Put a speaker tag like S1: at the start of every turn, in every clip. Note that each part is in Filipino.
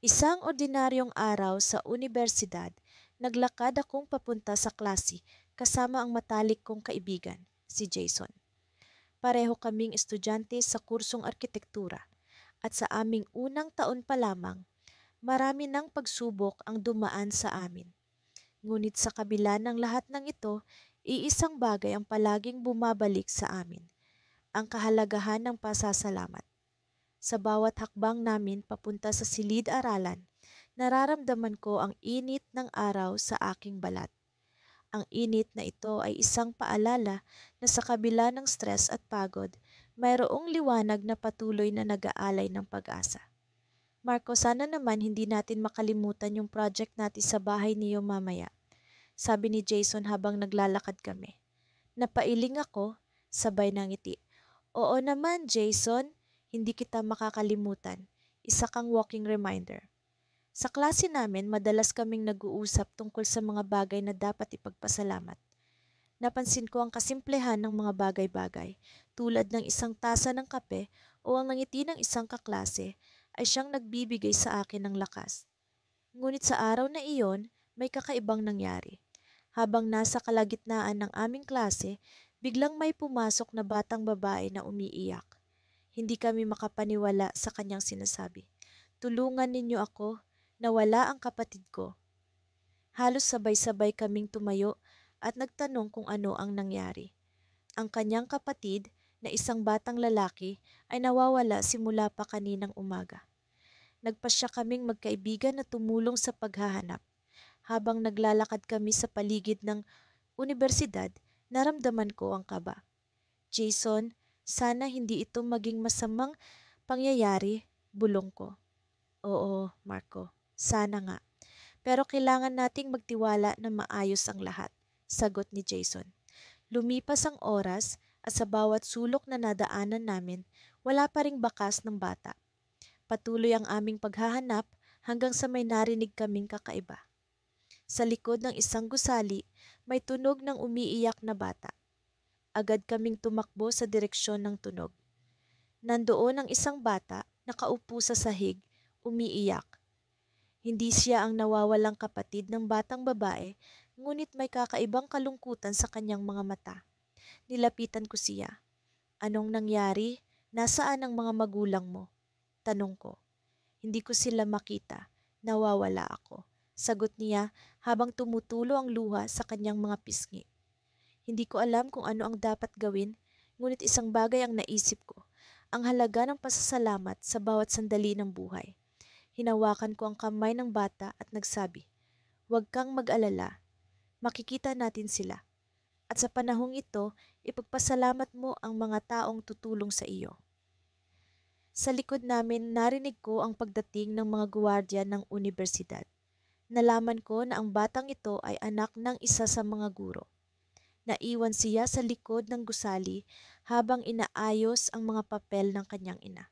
S1: Isang ordinaryong araw sa unibersidad, naglakad akong papunta sa klase kasama ang matalik kong kaibigan, si Jason. Pareho kaming estudyante sa kursong arkitektura at sa aming unang taon pa lamang, marami ng pagsubok ang dumaan sa amin. Ngunit sa kabila ng lahat ng ito, iisang bagay ang palaging bumabalik sa amin, ang kahalagahan ng pasasalamat. Sa bawat hakbang namin papunta sa silid-aralan, nararamdaman ko ang init ng araw sa aking balat. Ang init na ito ay isang paalala na sa kabila ng stress at pagod, mayroong liwanag na patuloy na nag-aalay ng pag-asa. Marco, sana naman hindi natin makalimutan yung project natin sa bahay niyo mamaya, sabi ni Jason habang naglalakad kami. Napailing ako, sabay ng ngiti. Oo naman, Jason, hindi kita makakalimutan. Isa kang walking reminder. Sa klase namin, madalas kaming nag-uusap tungkol sa mga bagay na dapat ipagpasalamat. Napansin ko ang kasimplehan ng mga bagay-bagay, tulad ng isang tasa ng kape o ang ngiti ng isang kaklase, ay siyang nagbibigay sa akin ng lakas. Ngunit sa araw na iyon, may kakaibang nangyari. Habang nasa kalagitnaan ng aming klase, biglang may pumasok na batang babae na umiiyak. Hindi kami makapaniwala sa kanyang sinasabi. Tulungan ninyo ako, nawala ang kapatid ko. Halos sabay-sabay kaming tumayo at nagtanong kung ano ang nangyari. Ang kanyang kapatid, na isang batang lalaki, ay nawawala simula pa kaninang umaga. Nagpasya kaming magkaibigan na tumulong sa paghahanap. Habang naglalakad kami sa paligid ng unibersidad, naramdaman ko ang kaba. Jason, sana hindi ito maging masamang pangyayari, bulong ko. Oo, Marco, sana nga. Pero kailangan nating magtiwala na maayos ang lahat, sagot ni Jason. Lumipas ang oras at sa bawat sulok na nadaanan namin, wala pa ring bakas ng bata. Patuloy ang aming paghahanap hanggang sa may narinig kaming kakaiba. Sa likod ng isang gusali, may tunog ng umiiyak na bata. Agad kaming tumakbo sa direksyon ng tunog. Nandoon ang isang bata, nakaupo sa sahig, umiiyak. Hindi siya ang nawawalang kapatid ng batang babae, ngunit may kakaibang kalungkutan sa kanyang mga mata. Nilapitan ko siya. Anong nangyari? Nasaan ang mga magulang mo? Tanong ko. Hindi ko sila makita. Nawawala ako. Sagot niya habang tumutulo ang luha sa kanyang mga pisngi. Hindi ko alam kung ano ang dapat gawin, ngunit isang bagay ang naisip ko. Ang halaga ng pasasalamat sa bawat sandali ng buhay. Hinawakan ko ang kamay ng bata at nagsabi, "Huwag kang mag-alala. Makikita natin sila. At sa panahong ito, ipagpasalamat mo ang mga taong tutulong sa iyo." Sa likod namin, narinig ko ang pagdating ng mga guwardiya ng unibersidad. Nalaman ko na ang batang ito ay anak ng isa sa mga guro. Naiwan siya sa likod ng gusali habang inaayos ang mga papel ng kanyang ina.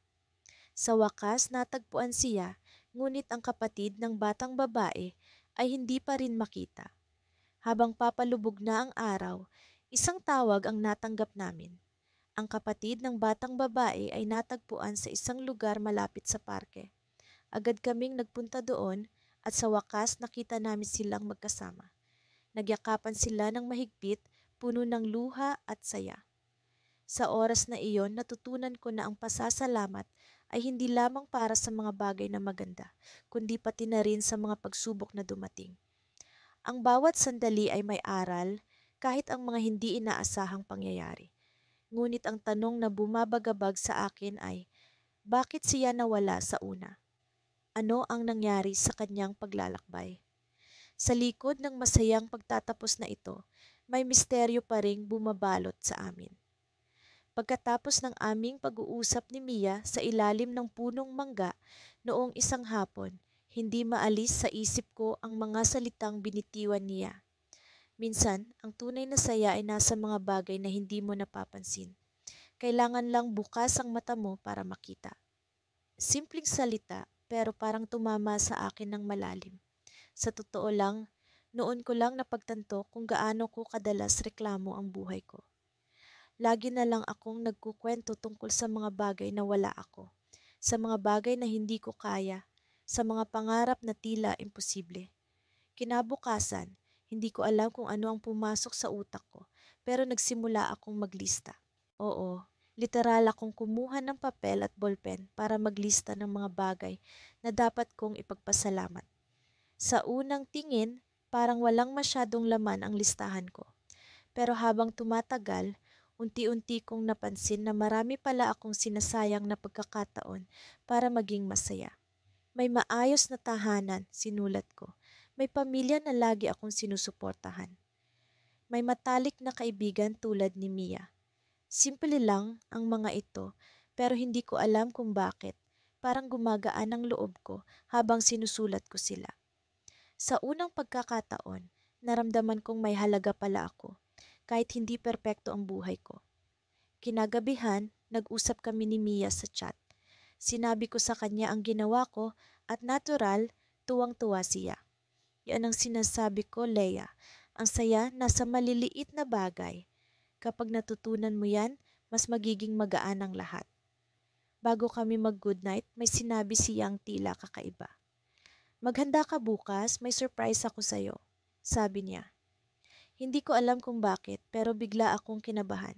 S1: Sa wakas natagpuan siya, ngunit ang kapatid ng batang babae ay hindi pa rin makita. Habang papalubog na ang araw, isang tawag ang natanggap namin. Ang kapatid ng batang babae ay natagpuan sa isang lugar malapit sa parke. Agad kaming nagpunta doon at sa wakas nakita namin silang magkasama. Nagyakapan sila ng mahigpit, puno ng luha at saya. Sa oras na iyon, natutunan ko na ang pasasalamat ay hindi lamang para sa mga bagay na maganda, kundi pati na rin sa mga pagsubok na dumating. Ang bawat sandali ay may aral, kahit ang mga hindi inaasahang pangyayari. Ngunit ang tanong na bumabagabag sa akin ay, bakit siya nawala sa una? Ano ang nangyari sa kanyang paglalakbay? Sa likod ng masayang pagtatapos na ito, may misteryo pa ring bumabalot sa amin. Pagkatapos ng aming pag-uusap ni Mia sa ilalim ng punong mangga noong isang hapon, hindi maalis sa isip ko ang mga salitang binitiwan niya. Minsan, ang tunay na saya ay nasa mga bagay na hindi mo napapansin. Kailangan lang bukas ang mata mo para makita. Simpleng salita pero parang tumama sa akin ng malalim. Sa totoo lang, noon ko lang napagtanto kung gaano ko kadalas reklamo ang buhay ko. Lagi na lang akong nagkukwento tungkol sa mga bagay na wala ako, sa mga bagay na hindi ko kaya, sa mga pangarap na tila imposible. Kinabukasan, hindi ko alam kung ano ang pumasok sa utak ko, pero nagsimula akong maglista. Oo, literal akong kumuha ng papel at bolpen para maglista ng mga bagay na dapat kong ipagpasalamat. Sa unang tingin, parang walang masyadong laman ang listahan ko. Pero habang tumatagal, unti-unti kong napansin na marami pala akong sinasayang na pagkakataon para maging masaya. May maayos na tahanan, sinulat ko. May pamilya na lagi akong sinusuportahan. May matalik na kaibigan tulad ni Mia. Simple lang ang mga ito, pero hindi ko alam kung bakit. Parang gumagaan ang loob ko habang sinusulat ko sila. Sa unang pagkakataon, naramdaman kong may halaga pala ako, kahit hindi perpekto ang buhay ko. Kinagabihan, nag-usap kami ni Mia sa chat. Sinabi ko sa kanya ang ginawa ko at natural, tuwang-tuwa siya. Yan ang sinasabi ko, Leia. Ang saya nasa maliliit na bagay. Kapag natutunan mo yan, mas magiging magaan ang lahat. Bago kami mag-goodnight, may sinabi siyang tila kakaiba. Maghanda ka bukas, may surprise ako sa'yo, sabi niya. Hindi ko alam kung bakit, pero bigla akong kinabahan.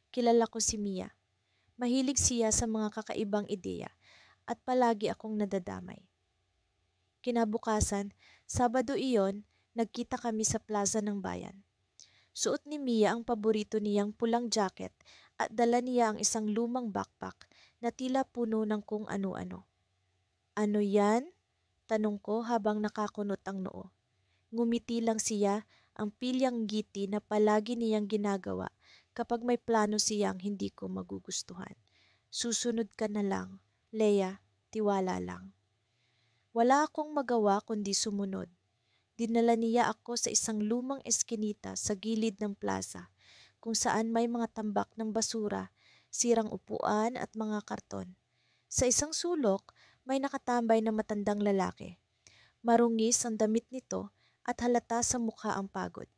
S1: Kilala ko si Mia. Mahilig siya sa mga kakaibang ideya at palagi akong nadadamay. Kinabukasan, Sabado iyon, nagkita kami sa plaza ng bayan. Suot ni Mia ang paborito niyang pulang jacket at dala niya ang isang lumang backpack na tila puno ng kung ano-ano. Ano yan? Tanong ko habang nakakunot ang noo. Ngumiti lang siya, ang pilyang ngiti na palagi niyang ginagawa kapag may plano siyang hindi ko magugustuhan. Susunod ka na lang, Leia, tiwala lang. Wala akong magawa kundi sumunod. Dinala niya ako sa isang lumang eskinita sa gilid ng plaza kung saan may mga tambak ng basura, sirang upuan at mga karton. Sa isang sulok, may nakatambay na matandang lalaki. Marungis ang damit nito at halata sa mukha ang pagod.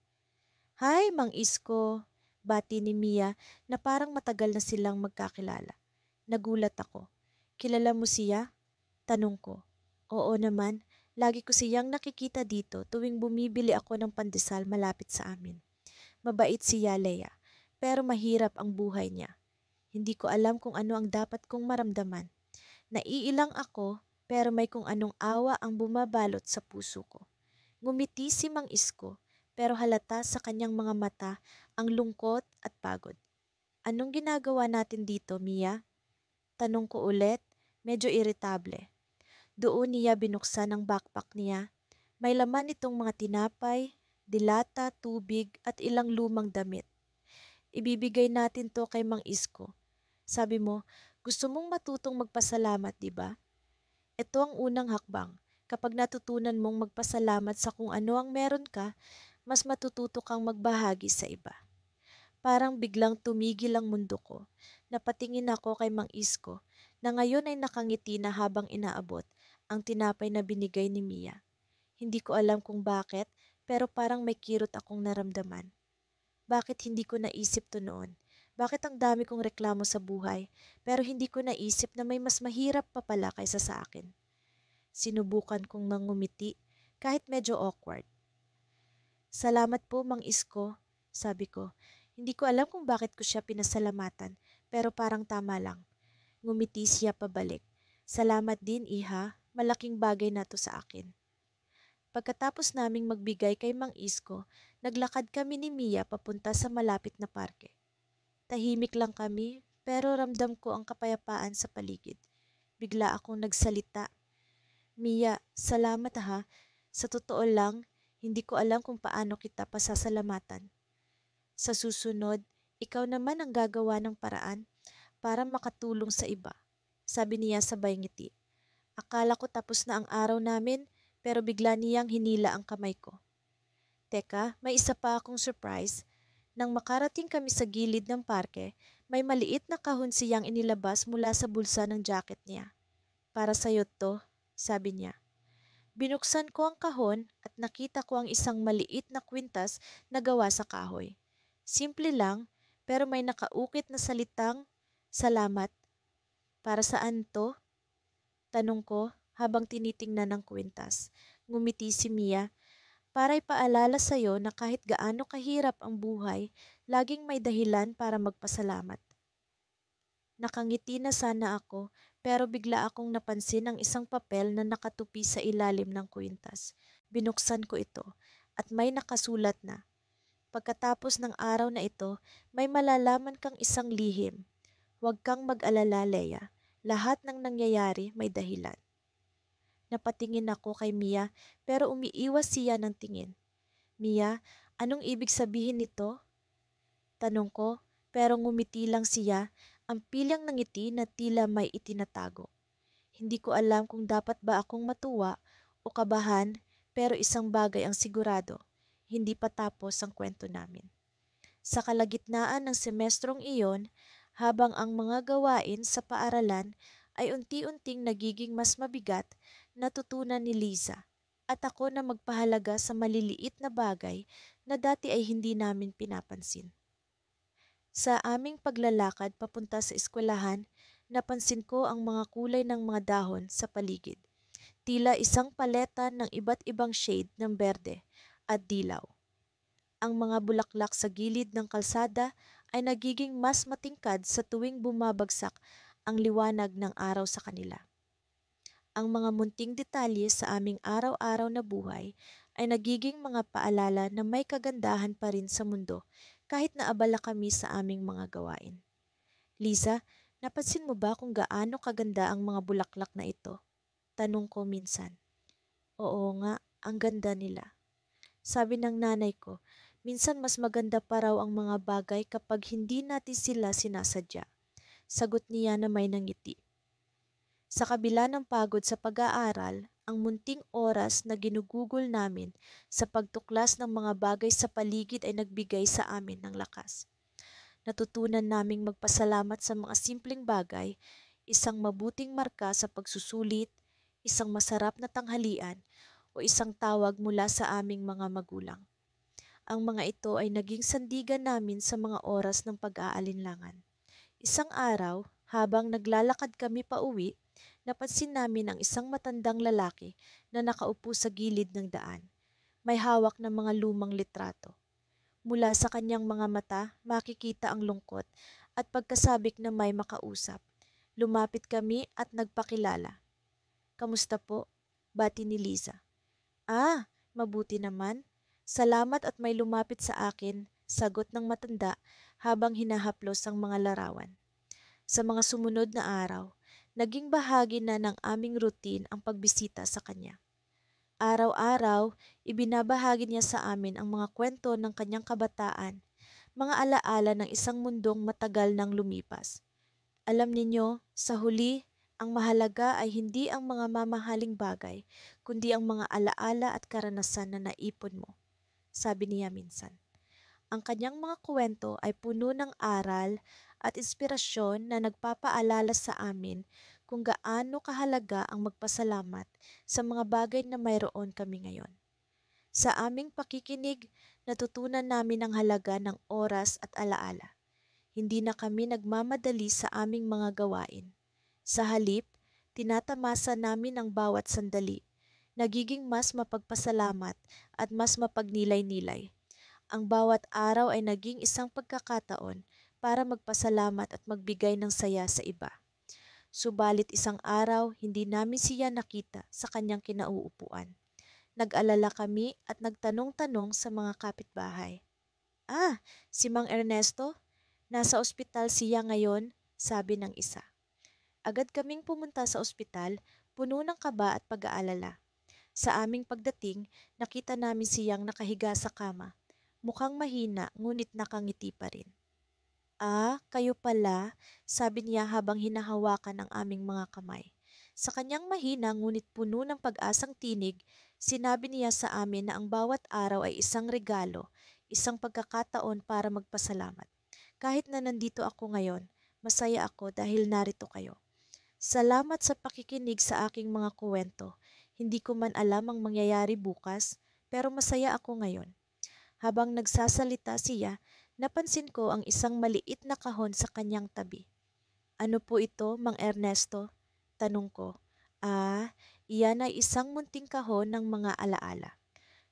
S1: Hi, Mang Isko, bati ni Mia na parang matagal na silang magkakilala. Nagulat ako. Kilala mo siya? Tanong ko. Oo naman, lagi ko siyang nakikita dito tuwing bumibili ako ng pandesal malapit sa amin. Mabait siya, Leia, pero mahirap ang buhay niya. Hindi ko alam kung ano ang dapat kong maramdaman. Naiilang ako, pero may kung anong awa ang bumabalot sa puso ko. Ngumiti si Mang Isko, pero halata sa kanyang mga mata ang lungkot at pagod. Anong ginagawa natin dito, Mia? Tanong ko ulit, medyo iritable. Doon niya binuksan ang backpack niya. May laman itong mga tinapay, dilata, tubig at ilang lumang damit. Ibibigay natin to kay Mang Isko. Sabi mo, gusto mong matutong magpasalamat, di ba? Ito ang unang hakbang. Kapag natutunan mong magpasalamat sa kung ano ang meron ka, mas matututo kang magbahagi sa iba. Parang biglang tumigil ang mundo ko. Napatingin ako kay Mang Isko na ngayon ay nakangiti na habang inaabot ang tinapay na binigay ni Mia. Hindi ko alam kung bakit, pero parang may kirot akong naramdaman. Bakit hindi ko naisip to noon? Bakit ang dami kong reklamo sa buhay, pero hindi ko naisip na may mas mahirap pa pala kaysa sa akin? Sinubukan kong mangumiti, kahit medyo awkward. Salamat po, Mang Isko, sabi ko. Hindi ko alam kung bakit ko siya pinasalamatan, pero parang tama lang. Ngumiti siya pabalik. Salamat din, iha. Malaking bagay na to sa akin. Pagkatapos naming magbigay kay Mang Isko, naglakad kami ni Mia papunta sa malapit na parke. Tahimik lang kami, pero ramdam ko ang kapayapaan sa paligid. Bigla akong nagsalita. Mia, salamat ha. Sa totoo lang, hindi ko alam kung paano kita pasasalamatan. Sa susunod, ikaw naman ang gagawa ng paraan para makatulong sa iba, sabi niya sabay ngiti. Akala ko tapos na ang araw namin, pero bigla niyang hinila ang kamay ko. Teka, may isa pa akong surprise. Nang makarating kami sa gilid ng parke, may maliit na kahon siyang inilabas mula sa bulsa ng jacket niya. Para sa'yo to, sabi niya. Binuksan ko ang kahon at nakita ko ang isang maliit na kwintas na gawa sa kahoy. Simple lang, pero may nakaukit na salitang, salamat. Para saan to? Tanong ko. habang tinitingnan ng kwintas. Ngumiti si Mia para ipaalala sa'yo na kahit gaano kahirap ang buhay, laging may dahilan para magpasalamat. Nakangiti na sana ako pero bigla akong napansin ang isang papel na nakatupi sa ilalim ng kwintas. Binuksan ko ito at may nakasulat na, "Pagkatapos ng araw na ito, may malalaman kang isang lihim. Huwag kang mag-alala, Leia. Lahat ng nangyayari may dahilan." Napatingin ako kay Mia pero umiiwas siya ng tingin. "Mia, anong ibig sabihin nito?" Tanong ko pero ngumiti lang siya, ang pilyang ng ngiti na tila may itinatago. Hindi ko alam kung dapat ba akong matuwa o kabahan pero isang bagay ang sigurado, hindi pa tapos ang kwento namin. Sa kalagitnaan ng semestrong iyon, habang ang mga gawain sa paaralan ay unti-unting nagiging mas mabigat, natutunan ni Liza at ako na magpahalaga sa maliliit na bagay na dati ay hindi namin pinapansin. Sa aming paglalakad papunta sa eskwelahan, napansin ko ang mga kulay ng mga dahon sa paligid. Tila isang paleta ng iba't ibang shade ng berde at dilaw. Ang mga bulaklak sa gilid ng kalsada ay nagiging mas matingkad sa tuwing bumabagsak ang liwanag ng araw sa kanila. Ang mga munting detalye sa aming araw-araw na buhay ay nagiging mga paalala na may kagandahan pa rin sa mundo kahit na abala kami sa aming mga gawain. Liza, napansin mo ba kung gaano kaganda ang mga bulaklak na ito? Tanong ko minsan. Oo nga, ang ganda nila. Sabi ng nanay ko, minsan mas maganda pa raw ang mga bagay kapag hindi natin sila sinasadya. Sagot niya na may nangiti. Sa kabila ng pagod sa pag-aaral, ang munting oras na ginugugol namin sa pagtuklas ng mga bagay sa paligid ay nagbigay sa amin ng lakas. Natutunan naming magpasalamat sa mga simpleng bagay, isang mabuting marka sa pagsusulit, isang masarap na tanghalian, o isang tawag mula sa aming mga magulang. Ang mga ito ay naging sandigan namin sa mga oras ng pag-aalinlangan. Isang araw, habang naglalakad kami pauwi, napansin namin ang isang matandang lalaki na nakaupo sa gilid ng daan. May hawak na mga lumang litrato. Mula sa kanyang mga mata, makikita ang lungkot at pagkasabik na may makausap. Lumapit kami at nagpakilala. "Kamusta po?" bati ni Liza. "Ah, mabuti naman. Salamat at may lumapit sa akin," sagot ng matanda habang hinahaplos ang mga larawan. Sa mga sumunod na araw, naging bahagi na ng aming routine ang pagbisita sa kanya. Araw-araw, ibinabahagi niya sa amin ang mga kwento ng kanyang kabataan, mga alaala ng isang mundong matagal nang lumipas. Alam ninyo, sa huli, ang mahalaga ay hindi ang mga mamahaling bagay, kundi ang mga alaala at karanasan na naipon mo, sabi niya minsan. Ang kanyang mga kwento ay puno ng aral at inspirasyon na nagpapaalala sa amin kung gaano kahalaga ang magpasalamat sa mga bagay na mayroon kami ngayon. Sa aming pakikinig, natutunan namin ang halaga ng oras at alaala. Hindi na kami nagmamadali sa aming mga gawain. Sa halip, tinatamasa namin ang bawat sandali. Nagiging mas mapagpasalamat at mas mapagnilay-nilay. Ang bawat araw ay naging isang pagkakataon para magpasalamat at magbigay ng saya sa iba. Subalit isang araw, hindi namin siya nakita sa kanyang kinauupuan. Nag-alala kami at nagtanong-tanong sa mga kapitbahay. "Ah, si Mang Ernesto? Nasa ospital siya ngayon," sabi ng isa. Agad kaming pumunta sa ospital, puno ng kaba at pag-aalala. Sa aming pagdating, nakita namin siyang nakahiga sa kama. Mukhang mahina ngunit nakangiti pa rin. "Ah, kayo pala," sabi niya habang hinahawakan ang aming mga kamay. Sa kanyang mahina ngunit puno ng pag-asang tinig, sinabi niya sa amin na ang bawat araw ay isang regalo, isang pagkakataon para magpasalamat. "Kahit na nandito ako ngayon, masaya ako dahil narito kayo. Salamat sa pakikinig sa aking mga kuwento. Hindi ko man alam ang mangyayari bukas, pero masaya ako ngayon." Habang nagsasalita siya, napansin ko ang isang maliit na kahon sa kanyang tabi. "Ano po ito, Mang Ernesto?" tanong ko. Iyan ay isang munting kahon ng mga alaala.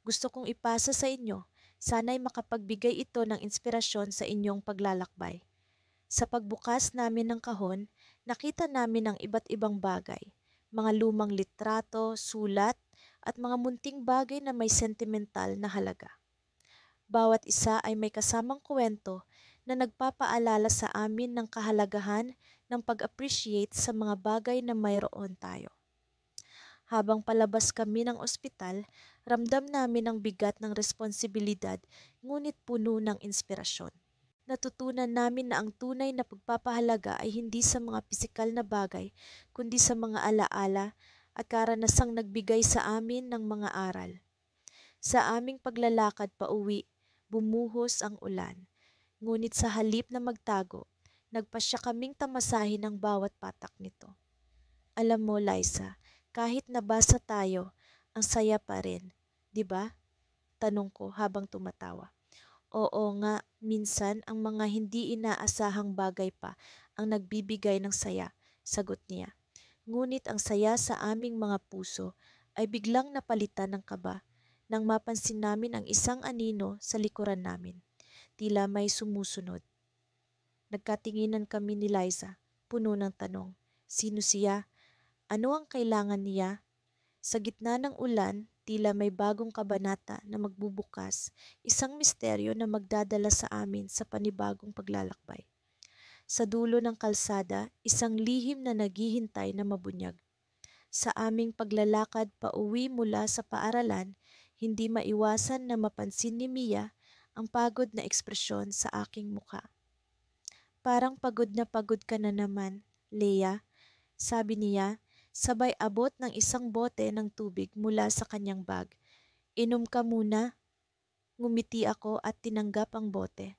S1: Gusto kong ipasa sa inyo, sana'y makapagbigay ito ng inspirasyon sa inyong paglalakbay. Sa pagbukas namin ng kahon, nakita namin ang iba't ibang bagay, mga lumang litrato, sulat, at mga munting bagay na may sentimental na halaga. Bawat isa ay may kasamang kwento na nagpapaalala sa amin ng kahalagahan ng pag-appreciate sa mga bagay na mayroon tayo. Habang palabas kami ng ospital, ramdam namin ang bigat ng responsibilidad ngunit puno ng inspirasyon. Natutunan namin na ang tunay na pagpapahalaga ay hindi sa mga pisikal na bagay, kundi sa mga alaala at karanasang nagbigay sa amin ng mga aral. Sa aming paglalakad pa uwi, bumuhos ang ulan. Ngunit sa halip na magtago, nagpasya kaming tamasahin ang bawat patak nito. Alam mo, Liza, kahit nabasa tayo, ang saya pa rin, di ba? Tanong ko habang tumatawa. Oo nga, minsan ang mga hindi inaasahang bagay pa ang nagbibigay ng saya, sagot niya. Ngunit ang saya sa aming mga puso ay biglang napalitan ng kaba nang mapansin namin ang isang anino sa likuran namin. Tila may sumusunod. Nagkatinginan kami ni Liza, puno ng tanong. Sino siya? Ano ang kailangan niya? Sa gitna ng ulan, tila may bagong kabanata na magbubukas, isang misteryo na magdadala sa amin sa panibagong paglalakbay. Sa dulo ng kalsada, isang lihim na naghihintay na mabunyag. Sa aming paglalakad pauwi mula sa paaralan, hindi maiwasan na mapansin ni Mia ang pagod na ekspresyon sa aking mukha. Parang pagod ka na naman, Leia, sabi niya, sabay abot ng isang bote ng tubig mula sa kanyang bag. Inom ka muna. Ngumiti ako at tinanggap ang bote.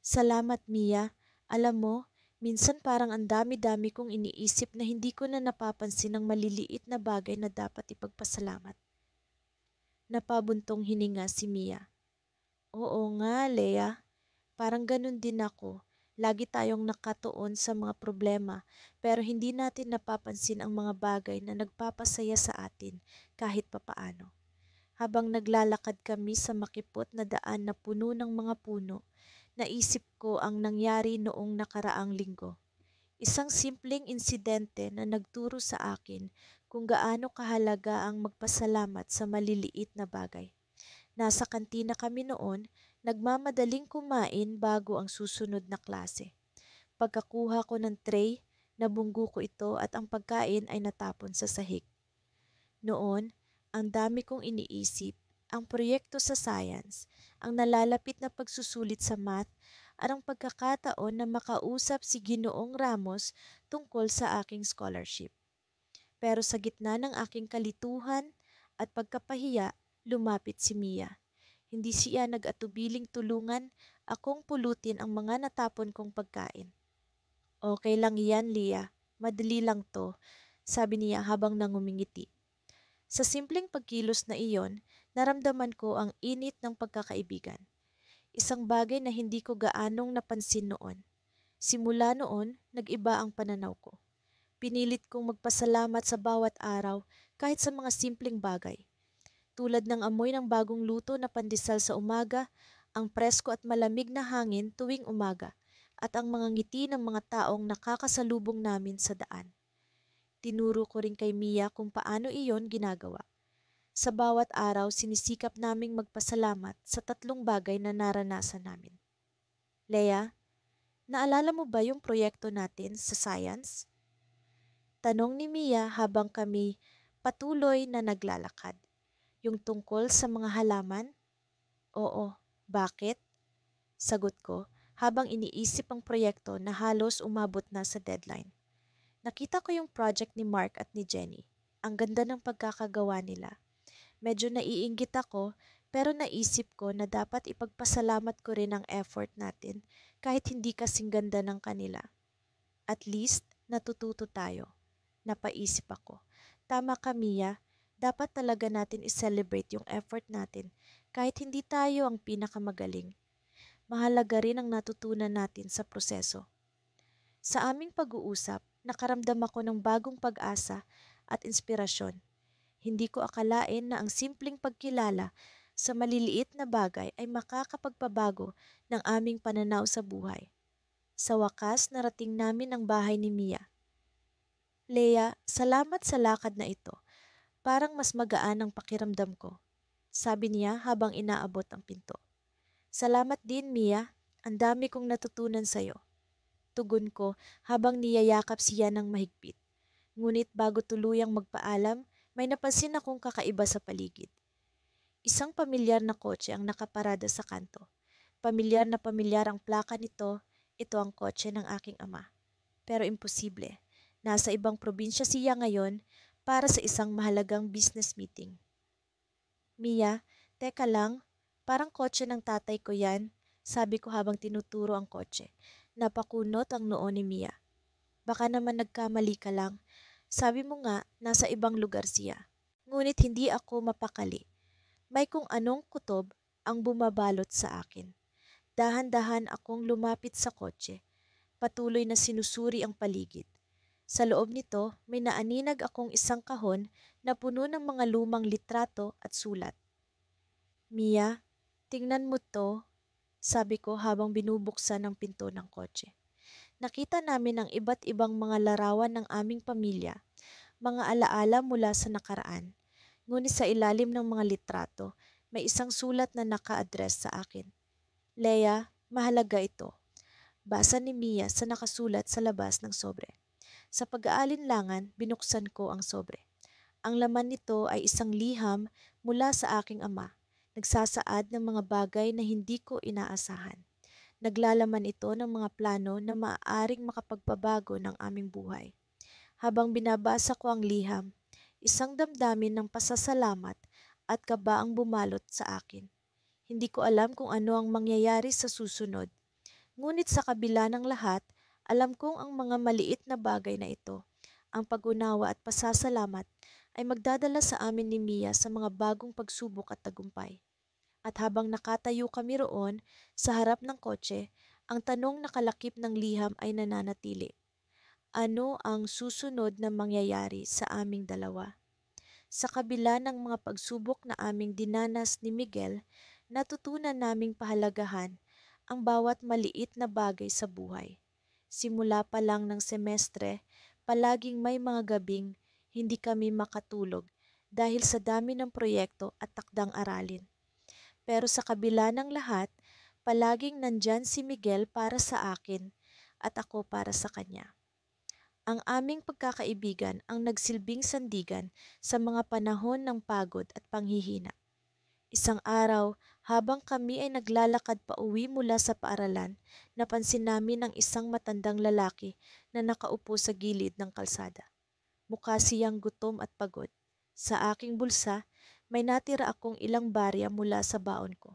S1: Salamat, Mia. Alam mo, minsan parang ang dami-dami kong iniisip na hindi ko na napapansin ang maliliit na bagay na dapat ipagpasalamat. Napabuntong hininga si Mia. Oo nga, Leia. Parang ganun din ako. Lagi tayong nakatuon sa mga problema pero hindi natin napapansin ang mga bagay na nagpapasaya sa atin kahit papaano. Habang naglalakad kami sa makipot na daan na puno ng mga puno, naisip ko ang nangyari noong nakaraang linggo. Isang simpleng insidente na nagturo sa akin kung gaano kahalaga ang magpasalamat sa maliliit na bagay. Nasa kantina kami noon, nagmamadaling kumain bago ang susunod na klase. Pagkakuha ko ng tray, nabunggo ko ito at ang pagkain ay natapon sa sahig. Noon, ang dami kong iniisip, ang proyekto sa science, ang nalalapit na pagsusulit sa math, at ang pagkakataon na makausap si Ginoong Ramos tungkol sa aking scholarship. Pero sa gitna ng aking kalituhan at pagkapahiya, lumapit si Mia. Hindi siya nag-atubiling tulungan akong pulutin ang mga natapon kong pagkain. Okay lang yan, Lia. Madali lang to, sabi niya habang nangumingiti. Sa simpleng pagkilos na iyon, naramdaman ko ang init ng pagkakaibigan. Isang bagay na hindi ko gaanong napansin noon. Simula noon, nag-iba ang pananaw ko. Pinilit kong magpasalamat sa bawat araw kahit sa mga simpleng bagay. Tulad ng amoy ng bagong luto na pandesal sa umaga, ang presko at malamig na hangin tuwing umaga, at ang mga ngiti ng mga taong nakakasalubong namin sa daan. Tinuro ko rin kay Mia kung paano iyon ginagawa. Sa bawat araw, sinisikap naming magpasalamat sa tatlong bagay na naranasan namin. Leia, naalala mo ba yung proyekto natin sa science? Tanong ni Mia habang kami patuloy na naglalakad. Yung tungkol sa mga halaman? Oo, bakit? Sagot ko habang iniisip ang proyekto na halos umabot na sa deadline. Nakita ko yung project ni Mark at ni Jenny. Ang ganda ng pagkakagawa nila. Medyo naiinggit ako pero naisip ko na dapat ipagpasalamat ko rin ang effort natin kahit hindi kasing ganda ng kanila. At least natututo tayo. Napaisip ako. Tama ka, Mia. Dapat talaga natin i-celebrate yung effort natin kahit hindi tayo ang pinakamagaling. Mahalaga rin ang natutunan natin sa proseso. Sa aming pag-uusap, nakaramdam ako ng bagong pag-asa at inspirasyon. Hindi ko akalain na ang simpleng pagkilala sa maliliit na bagay ay makakapagpabago ng aming pananaw sa buhay. Sa wakas, narating namin ang bahay ni Mia. Leia, salamat sa lakad na ito. Parang mas magaan ang pakiramdam ko, sabi niya habang inaabot ang pinto. Salamat din, Mia. Ang dami kong natutunan sa'yo. Tugon ko habang niyayakap siya ng mahigpit. Ngunit bago tuluyang magpaalam, may napansin akong kakaiba sa paligid. Isang pamilyar na kotse ang nakaparada sa kanto. Pamilyar ang plaka nito, ito ang kotse ng aking ama. Pero imposible. Nasa ibang probinsya siya ngayon para sa isang mahalagang business meeting. Mia, teka lang, parang kotse ng tatay ko yan, sabi ko habang tinuturo ang kotse. Napakunot ang noo ni Mia. Baka naman nagkamali ka lang. Sabi mo nga, nasa ibang lugar siya. Ngunit hindi ako mapakali. May kung anong kutob ang bumabalot sa akin. Dahan-dahan akong lumapit sa kotse. Patuloy na sinusuri ang paligid. Sa loob nito, may naaninag akong isang kahon na puno ng mga lumang litrato at sulat. Mia, tingnan mo to, sabi ko habang binubuksan ang pinto ng kotse. Nakita namin ang iba't ibang mga larawan ng aming pamilya, mga alaala mula sa nakaraan. Ngunit sa ilalim ng mga litrato, may isang sulat na naka-address sa akin. Leia, mahalaga ito. Basa ni Mia sa nakasulat sa labas ng sobre. Sa pag-aalinlangan, binuksan ko ang sobre. Ang laman nito ay isang liham mula sa aking ama, nagsasaad ng mga bagay na hindi ko inaasahan. Naglalaman ito ng mga plano na maaaring makapagpabago ng aming buhay. Habang binabasa ko ang liham, isang damdamin ng pasasalamat at kaba ang bumalot sa akin. Hindi ko alam kung ano ang mangyayari sa susunod. Ngunit sa kabila ng lahat, alam kong ang mga maliit na bagay na ito, ang pag-unawa at pasasalamat, ay magdadala sa amin ni Mia sa mga bagong pagsubok at tagumpay. At habang nakatayo kami roon sa harap ng kotse, ang tanong na kalakip ng liham ay nananatili. Ano ang susunod na mangyayari sa aming dalawa? Sa kabila ng mga pagsubok na aming dinanas ni Miguel, natutunan naming pahalagahan ang bawat maliit na bagay sa buhay. Simula pa lang ng semestre, palaging may mga gabing hindi kami makatulog dahil sa dami ng proyekto at takdang aralin. Pero sa kabila ng lahat, palaging nandyan si Miguel para sa akin at ako para sa kanya. Ang aming pagkakaibigan ang nagsilbing sandigan sa mga panahon ng pagod at panghihina. Isang araw, habang kami ay naglalakad pa uwi mula sa paaralan, napansin namin ang isang matandang lalaki na nakaupo sa gilid ng kalsada. Mukha siyang gutom at pagod. Sa aking bulsa, may natira akong ilang barya mula sa baon ko.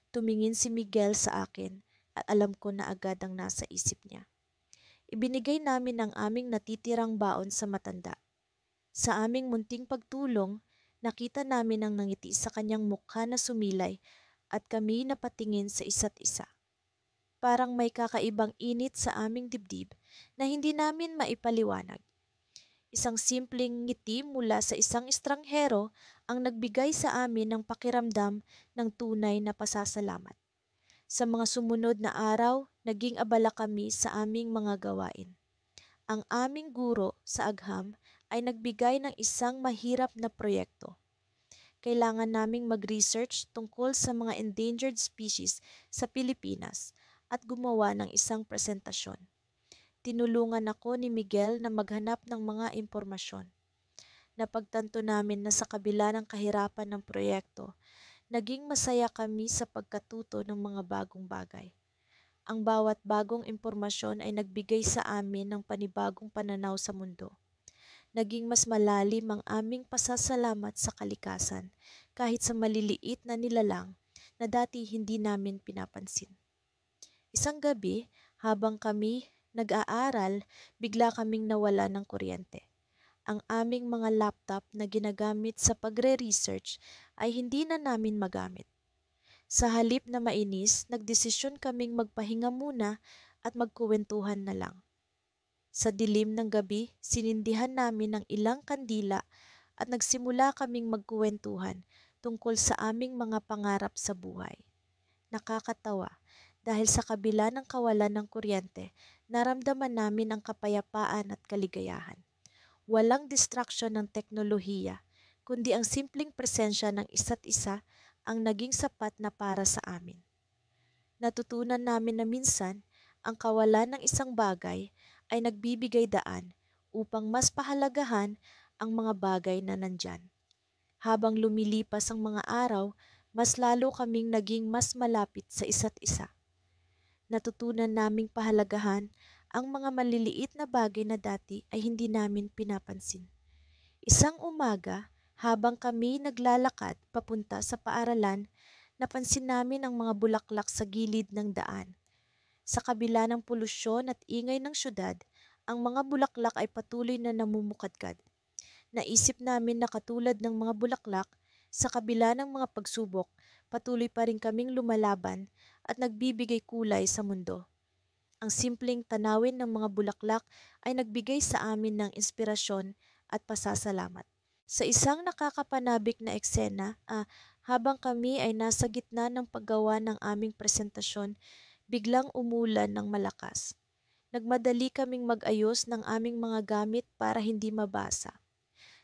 S1: Tumingin si Miguel sa akin at alam ko na agad ang nasa isip niya. Ibinigay namin ang aming natitirang baon sa matanda. Sa aming munting pagtulong, nakita namin ang nangiti sa kanyang mukha na sumilay at kami napatingin sa isa't isa. Parang may kakaibang init sa aming dibdib na hindi namin maipaliwanag. Isang simpleng ngiti mula sa isang estranghero ang nagbigay sa amin ng pakiramdam ng tunay na pasasalamat. Sa mga sumunod na araw, naging abala kami sa aming mga gawain. Ang aming guro sa agham ay nagbigay ng isang mahirap na proyekto. Kailangan naming mag-research tungkol sa mga endangered species sa Pilipinas at gumawa ng isang presentasyon. Tinulungan ako ni Miguel na maghanap ng mga impormasyon. Napagtanto namin na sa kabila ng kahirapan ng proyekto, naging masaya kami sa pagkatuto ng mga bagong bagay. Ang bawat bagong impormasyon ay nagbigay sa amin ng panibagong pananaw sa mundo. Naging mas malalim ang aming pasasalamat sa kalikasan kahit sa maliliit na nilalang na dati hindi namin pinapansin. Isang gabi, habang kami nag-aaral, bigla kaming nawala ng kuryente. Ang aming mga laptop na ginagamit sa pagre-research ay hindi na namin magamit. Sa halip na mainis, nagdesisyon kaming magpahinga muna at magkuwentuhan na lang. Sa dilim ng gabi, sinindihan namin ng ilang kandila at nagsimula kaming magkuwentuhan tungkol sa aming mga pangarap sa buhay. Nakakatawa dahil sa kabila ng kawalan ng kuryente, naramdaman namin ang kapayapaan at kaligayahan. Walang distraction ng teknolohiya, kundi ang simpleng presensya ng isa't isa ang naging sapat na para sa amin. Natutunan namin na minsan, ang kawalan ng isang bagay ay nagbibigay daan upang mas pahalagahan ang mga bagay na nandyan. Habang lumilipas ang mga araw, mas lalo kaming naging mas malapit sa isa't isa. Natutunan naming pahalagahan ang mga maliliit na bagay na dati ay hindi namin pinapansin. Isang umaga, habang kami naglalakad papunta sa paaralan, napansin namin ang mga bulaklak sa gilid ng daan. Sa kabila ng polusyon at ingay ng syudad, ang mga bulaklak ay patuloy na namumukadkad. Naisip namin na katulad ng mga bulaklak, sa kabila ng mga pagsubok, patuloy pa rin kaming lumalaban at nagbibigay kulay sa mundo. Ang simpleng tanawin ng mga bulaklak ay nagbigay sa amin ng inspirasyon at pasasalamat. Sa isang nakakapanabik na eksena, habang kami ay nasa gitna ng paggawa ng aming presentasyon, biglang umulan ng malakas. Nagmadali kaming mag-ayos ng aming mga gamit para hindi mabasa.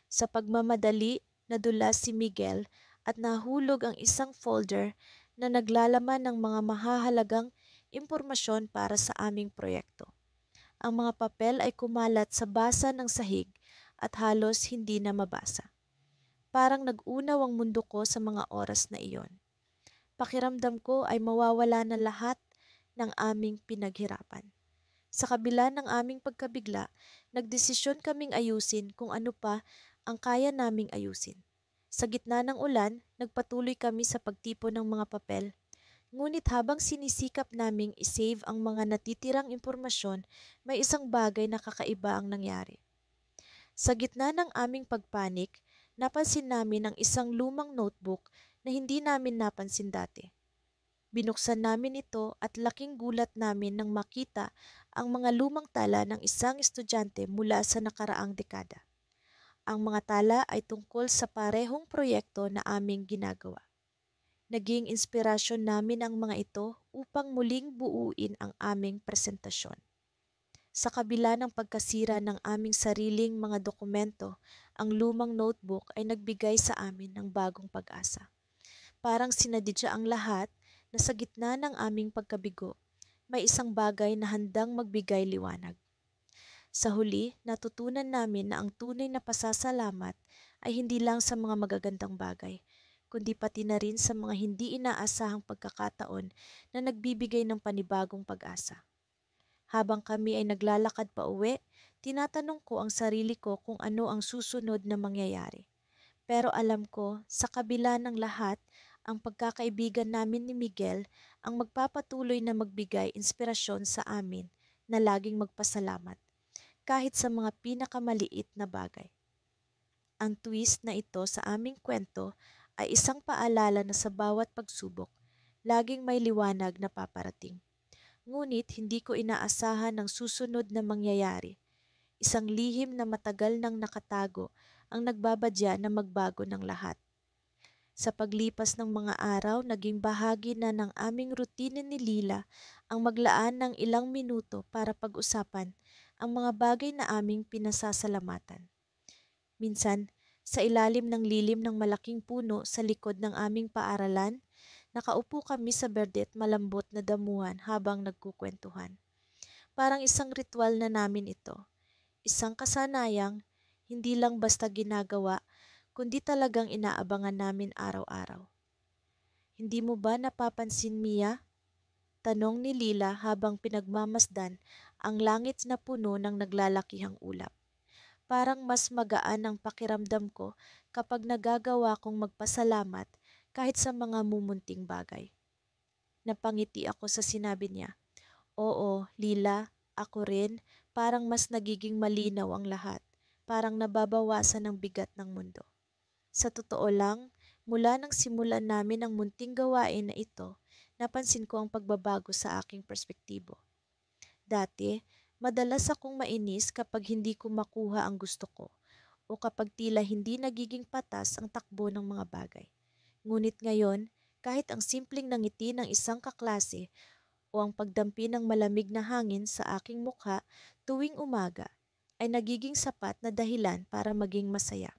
S1: Sa pagmamadali, nadulas si Miguel at nahulog ang isang folder na naglalaman ng mga mahahalagang impormasyon para sa aming proyekto. Ang mga papel ay kumalat sa basa ng sahig at halos hindi na mabasa. Parang nag-unaw ang mundo ko sa mga oras na iyon. Pakiramdam ko ay mawawala na lahat ng aming pinaghirapan. Sa kabila ng aming pagkabigla, nagdesisyon kaming ayusin kung ano pa ang kaya naming ayusin. Sa gitna ng ulan, nagpatuloy kami sa pagtipon ng mga papel. Ngunit habang sinisikap naming isave ang mga natitirang impormasyon, may isang bagay na kakaiba ang nangyari. Sa gitna ng aming pagpanik, napansin namin ang isang lumang notebook na hindi namin napansin dati. Binuksan namin ito at laking gulat namin nang makita ang mga lumang tala ng isang estudyante mula sa nakaraang dekada. Ang mga tala ay tungkol sa parehong proyekto na aming ginagawa. Naging inspirasyon namin ang mga ito upang muling buuin ang aming presentasyon. Sa kabila ng pagkasira ng aming sariling mga dokumento, ang lumang notebook ay nagbigay sa amin ng bagong pag-asa. Parang sinadya ang lahat na sa gitna ng aming pagkabigo, may isang bagay na handang magbigay liwanag. Sa huli, natutunan namin na ang tunay na pasasalamat ay hindi lang sa mga magagandang bagay, kundi pati na rin sa mga hindi inaasahang pagkakataon na nagbibigay ng panibagong pag-asa. Habang kami ay naglalakad pa uwi, tinatanong ko ang sarili ko kung ano ang susunod na mangyayari. Pero alam ko, sa kabila ng lahat, ang pagkakaibigan namin ni Miguel ang magpapatuloy na magbigay inspirasyon sa amin na laging magpasalamat, kahit sa mga pinakamaliit na bagay. Ang twist na ito sa aming kwento ay isang paalala na sa bawat pagsubok, laging may liwanag na paparating. Ngunit hindi ko inaasahan ang susunod na mangyayari. Isang lihim na matagal nang nakatago ang nagbabadya na magbago ng lahat. Sa paglipas ng mga araw, naging bahagi na ng aming rutine ni Lila ang maglaan ng ilang minuto para pag-usapan ang mga bagay na aming pinasasalamatan. Minsan, sa ilalim ng lilim ng malaking puno sa likod ng aming paaralan, nakaupo kami sa berde at malambot na damuhan habang nagkukwentuhan. Parang isang ritual na namin ito. Isang kasanayang hindi lang basta ginagawa, kundi talagang inaabangan namin araw-araw. Hindi mo ba napapansin, Mia? Tanong ni Lila habang pinagmamasdan ang langit na puno ng naglalakihang ulap. Parang mas magaan ang pakiramdam ko kapag nagagawa kong magpasalamat kahit sa mga mumunting bagay. Napangiti ako sa sinabi niya. Oo, Lila, ako rin, parang mas nagiging malinaw ang lahat. Parang nababawasan ang bigat ng mundo. Sa totoo lang, mula nang simulan namin ang munting gawain na ito, napansin ko ang pagbabago sa aking perspektibo. Dati, Madalas akong mainis kapag hindi ko makuha ang gusto ko o kapag tila hindi nagiging patas ang takbo ng mga bagay. Ngunit ngayon, kahit ang simpleng nangiti ng isang kaklase o ang pagdampi ng malamig na hangin sa aking mukha tuwing umaga ay nagiging sapat na dahilan para maging masaya.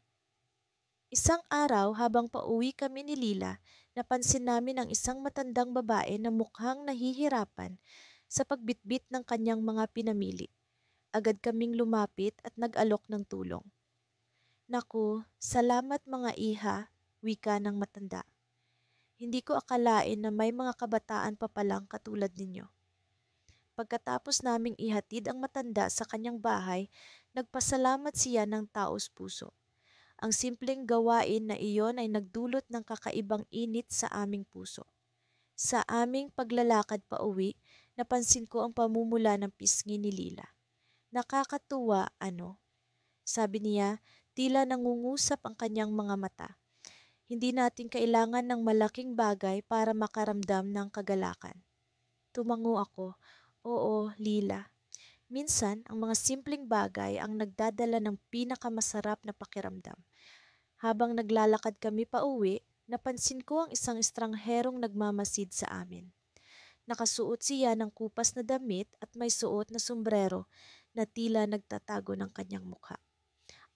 S1: Isang araw habang pauwi kami ni Lila, napansin namin ang isang matandang babae na mukhang nahihirapan sa pagbitbit ng kanyang mga pinamili. Agad kaming lumapit at nag-alok ng tulong. Naku, salamat mga iha, wika ng matanda. Hindi ko akalain na may mga kabataan pa palang katulad ninyo. Pagkatapos naming ihatid ang matanda sa kanyang bahay, nagpasalamat siya ng taos puso. Ang simpleng gawain na iyon ay nagdulot ng kakaibang init sa aming puso. Sa aming paglalakad pa uwi, napansin ko ang pamumula ng pisngi ni Lila. Nakakatuwa, ano? Sabi niya, tila nangungusap ang kanyang mga mata. Hindi natin kailangan ng malaking bagay para makaramdam ng kagalakan. Tumango ako. Oo, Lila. Minsan, ang mga simpleng bagay ang nagdadala ng pinakamasarap na pakiramdam. Habang naglalakad kami pa uwi, napansin ko ang isang estrangherong nagmamasid sa amin. Nakasuot siya ng kupas na damit at may suot na sombrero na tila nagtatago ng kanyang mukha.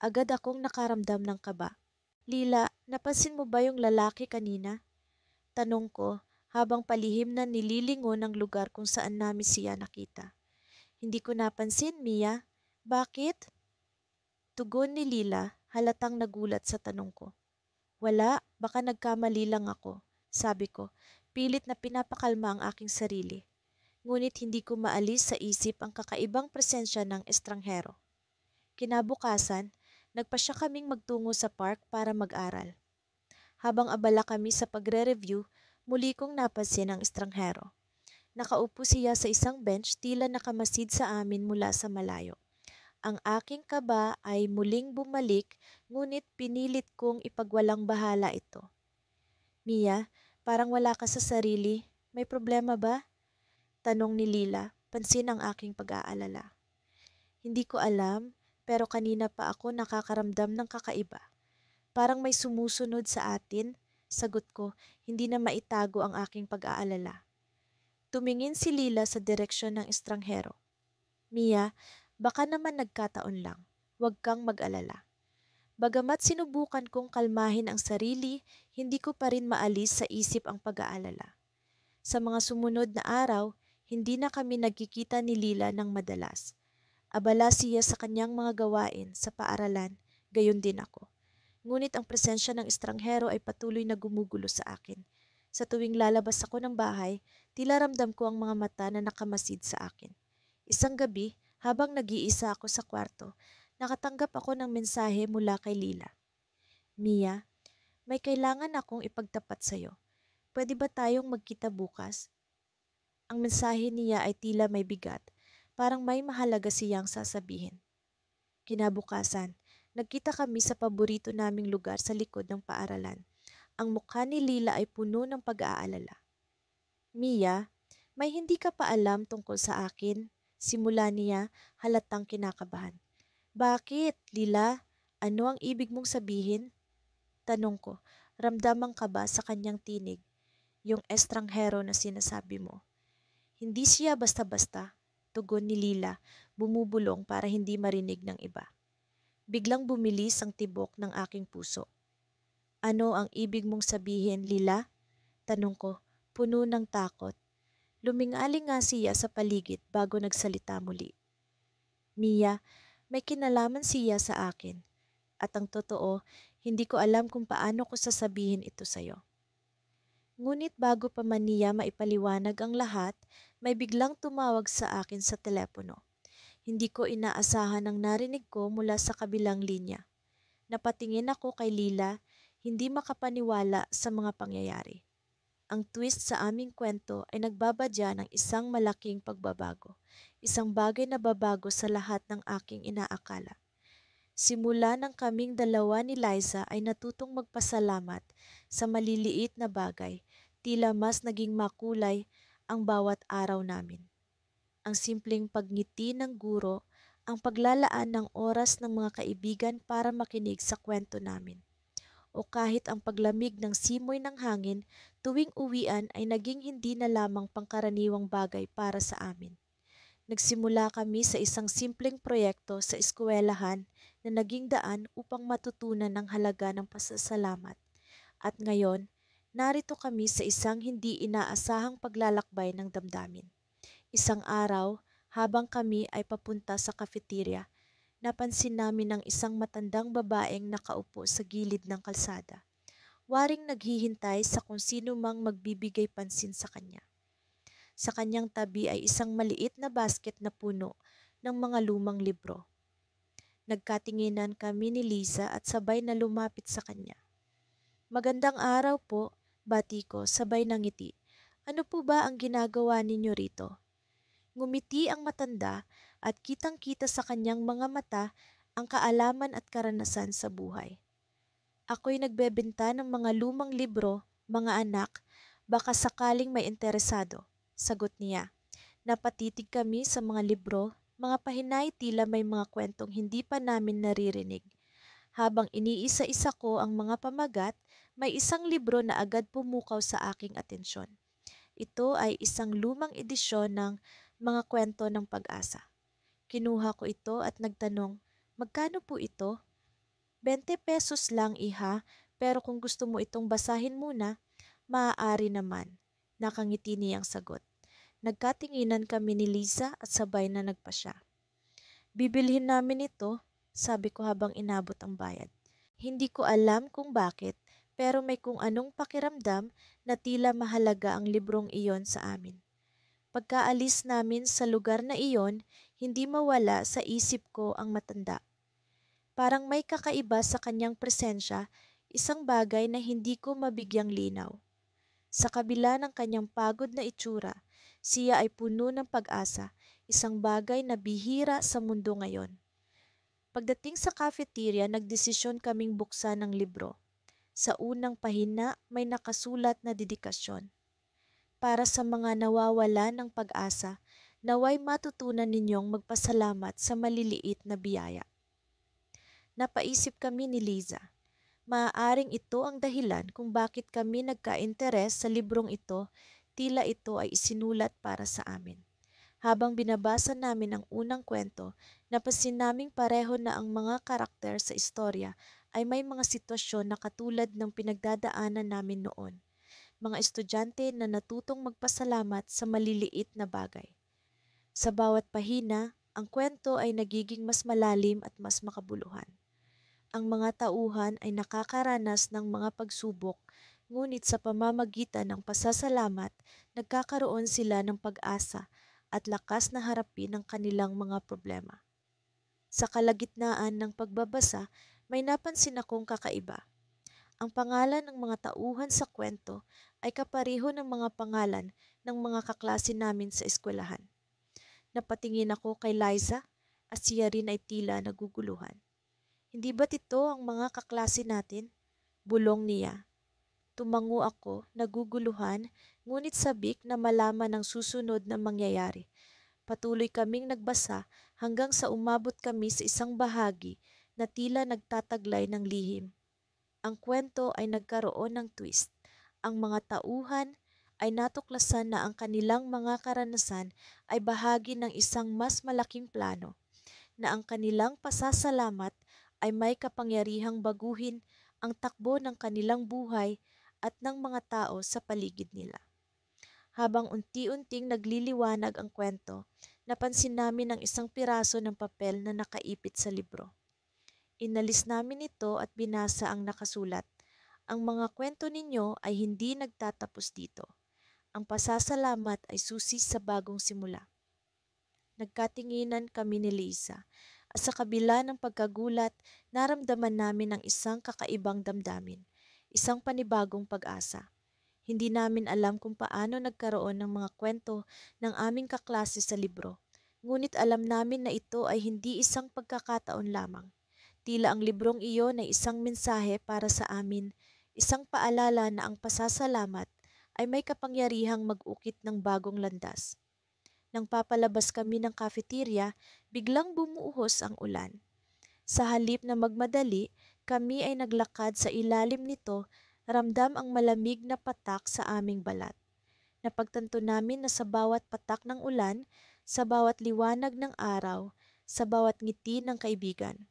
S1: Agad akong nakaramdam ng kaba. Lila, napansin mo ba yung lalaki kanina? Tanong ko habang palihim na nililingon ang lugar kung saan namin siya nakita. Hindi ko napansin, Mia. Bakit? Tugon ni Lila, halatang nagulat sa tanong ko. Wala, baka nagkamali lang ako, sabi ko, pilit na pinapakalma ang aking sarili. Ngunit hindi ko maalis sa isip ang kakaibang presensya ng estranghero. Kinabukasan, nagpasya kaming magtungo sa park para mag-aral. Habang abala kami sa pagre-review, muli kong napansin ang estranghero. Nakaupo siya sa isang bench tila nakamasid sa amin mula sa malayo. Ang aking kaba ay muling bumalik ngunit pinilit kong ipagwalang bahala ito. Mia, parang wala ka sa sarili. May problema ba? Tanong ni Lila, pansin ang aking pag-aalala. Hindi ko alam, pero kanina pa ako nakakaramdam ng kakaiba. Parang may sumusunod sa atin. Sagot ko, hindi na maitago ang aking pag-aalala. Tumingin si Lila sa direksyon ng estranghero. Mia, baka naman nagkataon lang. Huwag kang mag-alala. Bagamat sinubukan kong kalmahin ang sarili, hindi ko pa rin maalis sa isip ang pag-aalala. Sa mga sumunod na araw, hindi na kami nagkikita ni Lila ng madalas. Abala siya sa kanyang mga gawain sa paaralan, gayon din ako. Ngunit ang presensya ng estranghero ay patuloy na gumugulo sa akin. Sa tuwing lalabas ako ng bahay, tila ramdam ko ang mga mata na nakamasid sa akin. Isang gabi, habang nag-iisa ako sa kwarto, nakatanggap ako ng mensahe mula kay Lila. Mia, may kailangan akong ipagtapat sa'yo. Pwede ba tayong magkita bukas? Ang mensahe niya ay tila may bigat, parang may mahalaga siyang sasabihin. Kinabukasan, nagkita kami sa paborito naming lugar sa likod ng paaralan. Ang mukha ni Lila ay puno ng pag-aalala. Mia, may hindi ka pa alam tungkol sa akin? Simula niya, halatang kinakabahan. Bakit, Lila? Ano ang ibig mong sabihin? Tanong ko, ramdamang kaba sa kanyang tinig, yung estranghero na sinasabi mo. Hindi siya basta-basta, tugon ni Lila, bumubulong para hindi marinig ng iba. Biglang bumilis ang tibok ng aking puso. Ano ang ibig mong sabihin, Lila? Tanong ko, puno ng takot. Lumingali nga siya sa paligid bago nagsalita muli. Mia, may kinalaman siya sa akin. At ang totoo, hindi ko alam kung paano ko sasabihin ito sa'yo. Ngunit bago pa man niya maipaliwanag ang lahat, may biglang tumawag sa akin sa telepono. Hindi ko inaasahan ang narinig ko mula sa kabilang linya. Napatingin ako kay Lila, hindi makapaniwala sa mga pangyayari. Ang twist sa aming kwento ay nagbabadya ng isang malaking pagbabago. Isang bagay na babago sa lahat ng aking inaakala. Simula ng kaming dalawa ni Liza ay natutong magpasalamat sa maliliit na bagay, tila mas naging makulay ang bawat araw namin. ang simpleng pagngiti ng guro, ang paglalaan ng oras ng mga kaibigan para makinig sa kwento namin. O kahit ang paglamig ng simoy ng hangin tuwing uwian ay naging hindi na lamang pangkaraniwang bagay para sa amin. Nagsimula kami sa isang simpleng proyekto sa eskwelahan na naging daan upang matutunan ang halaga ng pasasalamat. At ngayon, narito kami sa isang hindi inaasahang paglalakbay ng damdamin. Isang araw, habang kami ay papunta sa cafeteria, napansin namin ang isang matandang babaeng nakaupo sa gilid ng kalsada. Waring naghihintay sa kung sino mang magbibigay pansin sa kanya. Sa kanyang tabi ay isang maliit na basket na puno ng mga lumang libro. Nagkatinginan kami ni Lisa at sabay na lumapit sa kanya. "Magandang araw po," bati ko sabay ng ngiti. "Ano po ba ang ginagawa ninyo rito?" Ngumiti ang matanda at kitang-kita sa kanyang mga mata ang kaalaman at karanasan sa buhay. "Ako'y nagbebenta ng mga lumang libro, mga anak, baka sakaling may interesado," sagot niya. Napatitig kami sa mga libro, mga pahinay tila may mga kwentong hindi pa namin naririnig. Habang iniisa-isa ko ang mga pamagat, may isang libro na agad pumukaw sa aking atensyon. Ito ay isang lumang edisyon ng mga kwento ng pag-asa. Kinuha ko ito at nagtanong, "Magkano po ito?" ₱20 lang, iha, pero kung gusto mo itong basahin muna, maaari naman. Nakangiti niyang sagot. Nagkatinginan kami ni Lisa at sabay na nagpasya. "Bibilhin namin ito," sabi ko habang inabot ang bayad. Hindi ko alam kung bakit, pero may kung anong pakiramdam na tila mahalaga ang librong iyon sa amin. Pagkaalis namin sa lugar na iyon, hindi mawala sa isip ko ang matanda. Parang may kakaiba sa kanyang presensya, isang bagay na hindi ko mabigyang linaw. Sa kabila ng kanyang pagod na itsura, siya ay puno ng pag-asa, isang bagay na bihira sa mundo ngayon. Pagdating sa cafeteria, nagdesisyon kaming buksan ng libro. Sa unang pahina may nakasulat na dedikasyon. "Para sa mga nawawala ng pag-asa, naway matutunan ninyong magpasalamat sa maliliit na biyaya." Napaisip kami ni Liza. Maaaring ito ang dahilan kung bakit kami nagka-interes sa librong ito, tila ito ay isinulat para sa amin. Habang binabasa namin ang unang kwento, napansin naming pareho na ang mga karakter sa istorya ay may mga sitwasyon na katulad ng pinagdadaanan namin noon. Mga estudyante na natutong magpasalamat sa maliliit na bagay. Sa bawat pahina, ang kwento ay nagiging mas malalim at mas makabuluhan. Ang mga tauhan ay nakakaranas ng mga pagsubok, ngunit sa pamamagitan ng pasasalamat, nagkakaroon sila ng pag-asa at lakas na harapin ang kanilang mga problema. Sa kalagitnaan ng pagbabasa, may napansin akong kakaiba. Ang pangalan ng mga tauhan sa kwento ay kapareho ng mga pangalan ng mga kaklase namin sa eskwelahan. Napatingin ako kay Liza at siya rin ay tila naguguluhan. "Hindi ba't ito ang mga kaklase natin?" bulong niya. Tumango ako, naguguluhan, ngunit sabik na malaman ang susunod na mangyayari. Patuloy kaming nagbasa hanggang sa umabot kami sa isang bahagi na tila nagtataglay ng lihim. Ang kwento ay nagkaroon ng twist. Ang mga tauhan ay natuklasan na ang kanilang mga karanasan ay bahagi ng isang mas malaking plano, na ang kanilang pasasalamat ay may kapangyarihang baguhin ang takbo ng kanilang buhay at ng mga tao sa paligid nila. Habang unti-unting nagliliwanag ang kwento, napansin namin ang isang piraso ng papel na nakaipit sa libro. Inalis namin ito at binasa ang nakasulat. "Ang mga kwento ninyo ay hindi nagtatapos dito. Ang pasasalamat ay susi sa bagong simula." Nagkatinginan kami ni Lisa. At sa kabila ng pagkagulat, naramdaman namin ang isang kakaibang damdamin, isang panibagong pag-asa. Hindi namin alam kung paano nagkaroon ng mga kwento ng aming kaklase sa libro. Ngunit alam namin na ito ay hindi isang pagkakataon lamang. Tila ang librong iyon ay isang mensahe para sa amin, isang paalala na ang pasasalamat ay may kapangyarihang mag-ukit ng bagong landas. Nang papalabas kami ng cafeteria, biglang bumuhos ang ulan. Sa halip na magmadali, kami ay naglakad sa ilalim nito, ramdam ang malamig na patak sa aming balat. Napagtanto namin na sa bawat patak ng ulan, sa bawat liwanag ng araw, sa bawat ngiti ng kaibigan,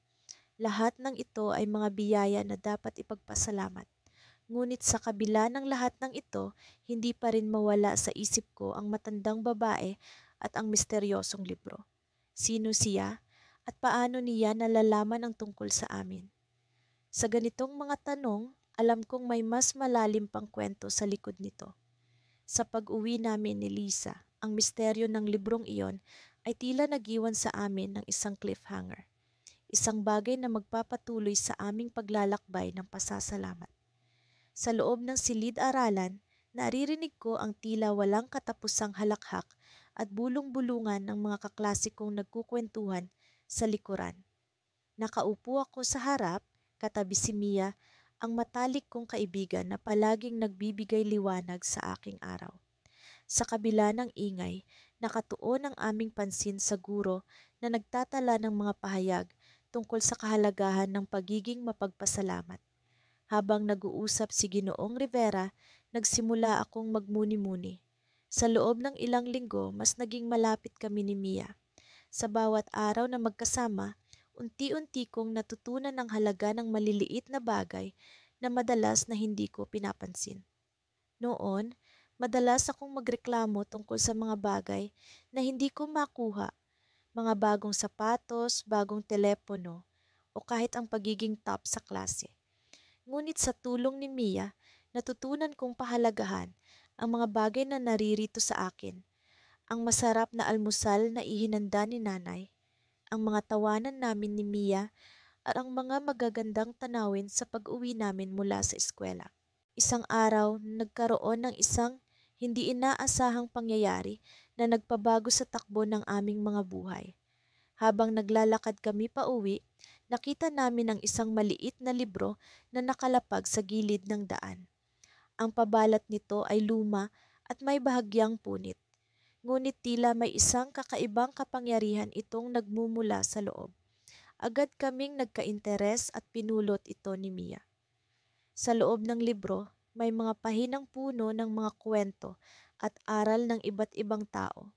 S1: lahat ng ito ay mga biyaya na dapat ipagpasalamat. Ngunit sa kabila ng lahat ng ito, hindi pa rin mawala sa isip ko ang matandang babae at ang misteryosong libro. Sino siya at paano niya nalalaman ang tungkol sa amin? Sa ganitong mga tanong, alam kong may mas malalim pang kwento sa likod nito. Sa pag-uwi namin ni Lisa, ang misteryo ng librong iyon ay tila nag-iwan sa amin ng isang cliffhanger. Isang bagay na magpapatuloy sa aming paglalakbay ng pasasalamat. Sa loob ng silid-aralan, naririnig ko ang tila walang katapusang halakhak at bulong-bulungan ng mga kaklase kong nagkukwentuhan sa likuran. Nakaupo ako sa harap, katabi si Mia, ang matalik kong kaibigan na palaging nagbibigay liwanag sa aking araw. Sa kabila ng ingay, nakatuon ang aming pansin sa guro na nagtatala ng mga pahayag tungkol sa kahalagahan ng pagiging mapagpasalamat. Habang nag-uusap si Ginoong Rivera, nagsimula akong magmuni-muni. Sa loob ng ilang linggo, mas naging malapit kami ni Mia. Sa bawat araw na magkasama, unti-unti kong natutunan ang halaga ng maliliit na bagay na madalas na hindi ko pinapansin. Noon, madalas akong magreklamo tungkol sa mga bagay na hindi ko makuha, mga bagong sapatos, bagong telepono, o kahit ang pagiging top sa klase. Ngunit sa tulong ni Mia, natutunan kong pahalagahan ang mga bagay na naririto sa akin. Ang masarap na almusal na ihinanda ni nanay, ang mga tawanan namin ni Mia at ang mga magagandang tanawin sa pag-uwi namin mula sa eskwela. Isang araw, nagkaroon ng isang hindi inaasahang pangyayari na nagpabago sa takbo ng aming mga buhay. Habang naglalakad kami pa uwi, nakita namin ang isang maliit na libro na nakalapag sa gilid ng daan. Ang pabalat nito ay luma at may bahagyang punit. Ngunit tila may isang kakaibang kapangyarihan itong nagmumula sa loob. Agad kaming nagka-interes at pinulot ito ni Mia. Sa loob ng libro, may mga pahinang puno ng mga kwento at aral ng iba't ibang tao.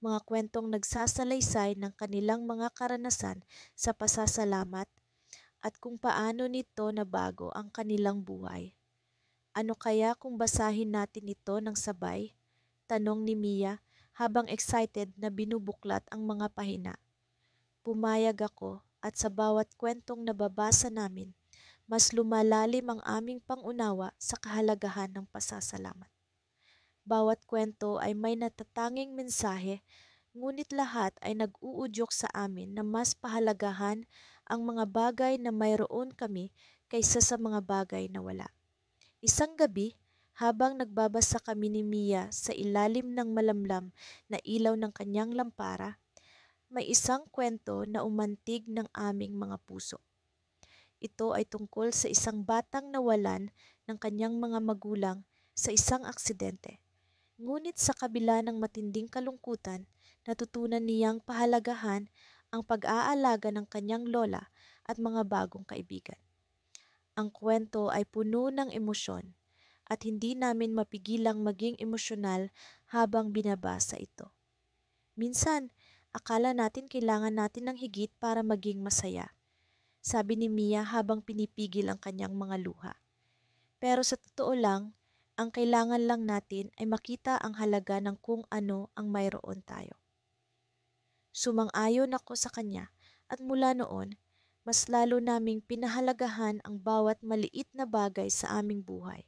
S1: Mga kwentong nagsasalaysay ng kanilang mga karanasan sa pasasalamat at kung paano nito nabago ang kanilang buhay. Ano kaya kung basahin natin ito ng sabay? Tanong ni Mia habang excited na binubuklat ang mga pahina. Pumayag ako at sa bawat kwentong nababasa namin, mas lumalalim ang aming pangunawa sa kahalagahan ng pasasalamat. Bawat kwento ay may natatanging mensahe, ngunit lahat ay nag-uudyok sa amin na mas pahalagahan ang mga bagay na mayroon kami kaysa sa mga bagay na wala. Isang gabi, habang nagbabasa kami ni Mia sa ilalim ng malamlam na ilaw ng kanyang lampara, may isang kwento na umantig ng aming mga puso. Ito ay tungkol sa isang batang nawalan ng kanyang mga magulang sa isang aksidente. Ngunit sa kabila ng matinding kalungkutan, natutunan niyang pahalagahan ang pag-aalaga ng kanyang lola at mga bagong kaibigan. Ang kwento ay puno ng emosyon at hindi namin mapigilang maging emosyonal habang binabasa ito. Minsan, akala natin kailangan natin ng higit para maging masaya, sabi ni Mia habang pinipigil ang kanyang mga luha. Pero sa totoo lang, ang kailangan lang natin ay makita ang halaga ng kung ano ang mayroon tayo. Sumang-ayon ako sa kanya at mula noon, mas lalo naming pinahalagahan ang bawat maliit na bagay sa aming buhay.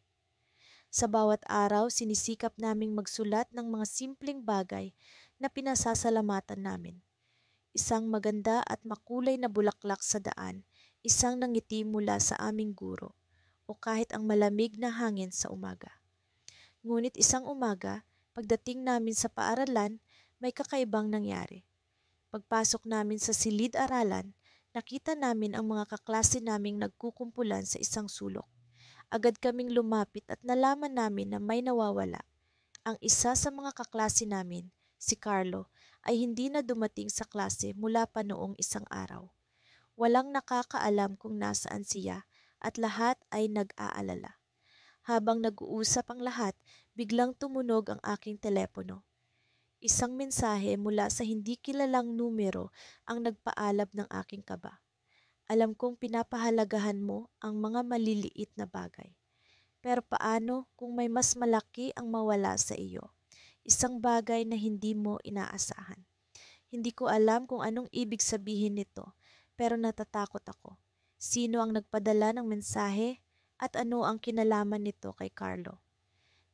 S1: Sa bawat araw, sinisikap naming magsulat ng mga simpleng bagay na pinasasalamatan namin. Isang maganda at makulay na bulaklak sa daan, isang nangiti mula sa aming guro, o kahit ang malamig na hangin sa umaga. Ngunit isang umaga, pagdating namin sa paaralan, may kakaibang nangyari. Pagpasok namin sa silid-aralan, nakita namin ang mga kaklase naming nagkukumpulan sa isang sulok. Agad kaming lumapit at nalaman namin na may nawawala. Ang isa sa mga kaklase namin, si Carlo, ay hindi na dumating sa klase mula pa noong isang araw. Walang nakakaalam kung nasaan siya at lahat ay nag-aalala. Habang nag-uusap ang lahat, biglang tumunog ang aking telepono. Isang mensahe mula sa hindi kilalang numero ang nagpaalab ng aking kaba. Alam kong pinapahalagahan mo ang mga maliliit na bagay. Pero paano kung may mas malaki ang mawala sa iyo? Isang bagay na hindi mo inaasahan. Hindi ko alam kung anong ibig sabihin nito, pero natatakot ako. Sino ang nagpadala ng mensahe at ano ang kinalaman nito kay Carlo?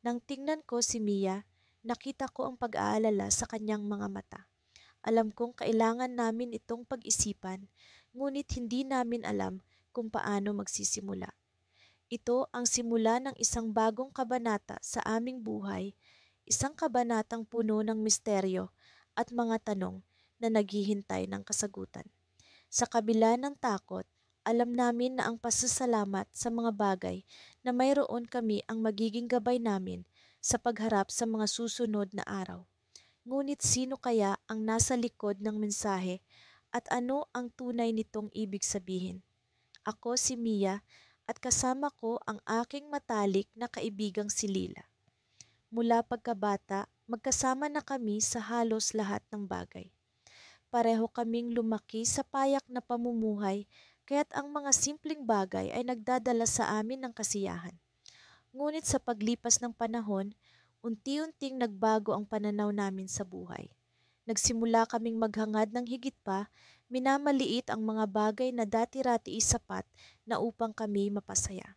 S1: Nang tingnan ko si Mia, nakita ko ang pag-aalala sa kanyang mga mata. Alam kong kailangan namin itong pag-isipan, ngunit hindi namin alam kung paano magsisimula. Ito ang simula ng isang bagong kabanata sa aming buhay, isang kabanatang puno ng misteryo at mga tanong na naghihintay ng kasagutan. Sa kabila ng takot, alam namin na ang pasasalamat sa mga bagay na mayroon kami ang magiging gabay namin sa pagharap sa mga susunod na araw. Ngunit sino kaya ang nasa likod ng mensahe at ano ang tunay nitong ibig sabihin? Ako si Mia at kasama ko ang aking matalik na kaibigang si Lila. Mula pagkabata, magkasama na kami sa halos lahat ng bagay. Pareho kaming lumaki sa payak na pamumuhay kaya't ang mga simpleng bagay ay nagdadala sa amin ng kasiyahan. Ngunit sa paglipas ng panahon, unti-unting nagbago ang pananaw namin sa buhay. Nagsimula kaming maghangad ng higit pa, minamaliit ang mga bagay na dati-rati sapat na upang kami mapasaya.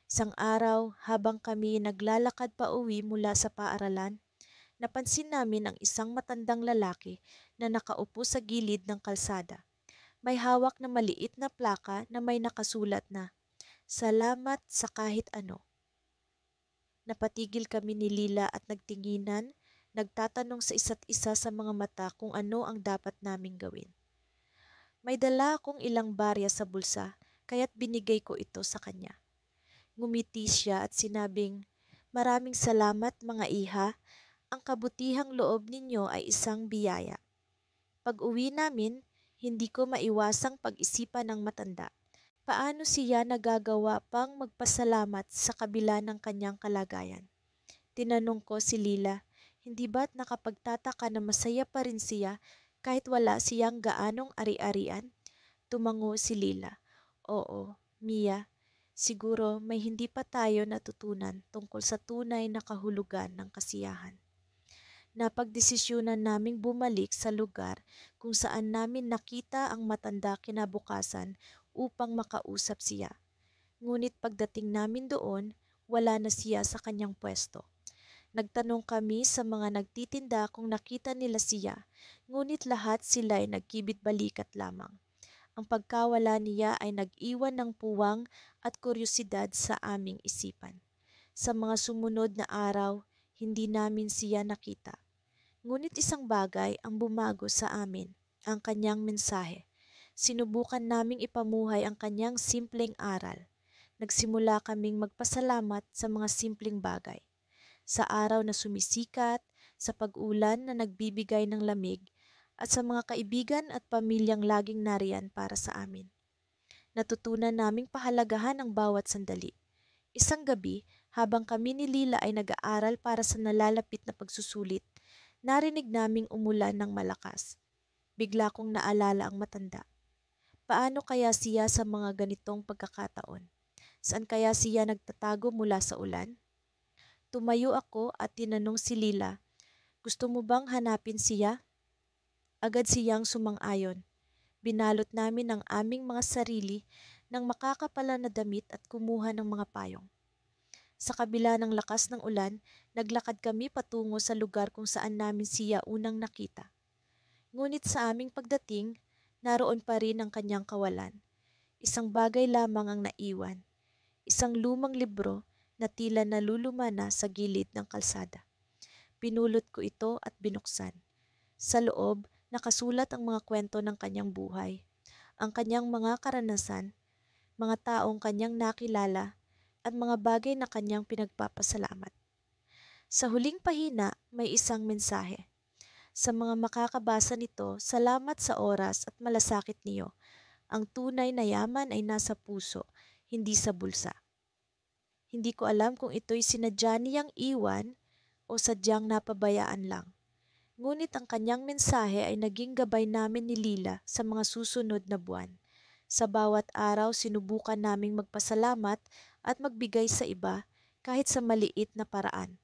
S1: Isang araw, habang kami naglalakad pa uwi mula sa paaralan, napansin namin ang isang matandang lalaki na nakaupo sa gilid ng kalsada. May hawak na maliit na plaka na may nakasulat na, "Salamat sa kahit ano." Napatigil kami ni Lila at nagtinginan, nagtatanong sa isa't isa sa mga mata kung ano ang dapat naming gawin. May dala akong ilang barya sa bulsa, kaya't binigay ko ito sa kanya. Ngumiti siya at sinabing, "Maraming salamat mga iha, ang kabutihang loob ninyo ay isang biyaya." Pag-uwi namin, hindi ko maiwasang pag-isipan ng matanda. Paano siya nagagawa pang magpasalamat sa kabila ng kanyang kalagayan? Tinanong ko si Lila, hindi ba't nakapagtataka na masaya pa rin siya kahit wala siyang gaanong ari-arian? Tumango si Lila. Oo, Mia, siguro may hindi pa tayo natutunan tungkol sa tunay na kahulugan ng kasiyahan. Napagdesisyonan naming bumalik sa lugar kung saan namin nakita ang matanda kinabukasan upang makausap siya. Ngunit pagdating namin doon, wala na siya sa kanyang pwesto. Nagtanong kami sa mga nagtitinda kung nakita nila siya, ngunit lahat sila ay nagkibit balikat lamang. Ang pagkawala niya ay nag-iwan ng puwang at kuryosidad sa aming isipan. Sa mga sumunod na araw, hindi namin siya nakita. Ngunit isang bagay ang bumago sa amin, ang kanyang mensahe. Sinubukan naming ipamuhay ang kanyang simpleng aral. Nagsimula kaming magpasalamat sa mga simpleng bagay. Sa araw na sumisikat, sa pag-ulan na nagbibigay ng lamig, at sa mga kaibigan at pamilyang laging nariyan para sa amin. Natutunan naming pahalagahan ang bawat sandali. Isang gabi, habang kami ni Lila ay nag-aaral para sa nalalapit na pagsusulit, narinig naming umulan ng malakas. Bigla kong naalala ang matanda. Paano kaya siya sa mga ganitong pagkakataon? Saan kaya siya nagtatago mula sa ulan? Tumayo ako at tinanong si Lila, "Gusto mo bang hanapin siya?" Agad siyang sumang-ayon. Binalot namin ang aming mga sarili ng makakapala na damit at kumuha ng mga payong. Sa kabila ng lakas ng ulan, naglakad kami patungo sa lugar kung saan namin siya unang nakita. Ngunit sa aming pagdating, naroon pa rin ang kanyang kawalan. Isang bagay lamang ang naiwan. Isang lumang libro na tila naluluma na sa gilid ng kalsada. Pinulot ko ito at binuksan. Sa loob, nakasulat ang mga kwento ng kanyang buhay, ang kanyang mga karanasan, mga taong kanyang nakilala, at mga bagay na kanyang pinagpapasalamat. Sa huling pahina, may isang mensahe. Sa mga makakabasa nito, salamat sa oras at malasakit niyo. Ang tunay na yaman ay nasa puso, hindi sa bulsa. Hindi ko alam kung ito'y sinadya niyang iwan o sadyang napabayaan lang. Ngunit ang kanyang mensahe ay naging gabay namin ni Lila sa mga susunod na buwan. Sa bawat araw sinubukan naming magpasalamat at magbigay sa iba kahit sa maliit na paraan.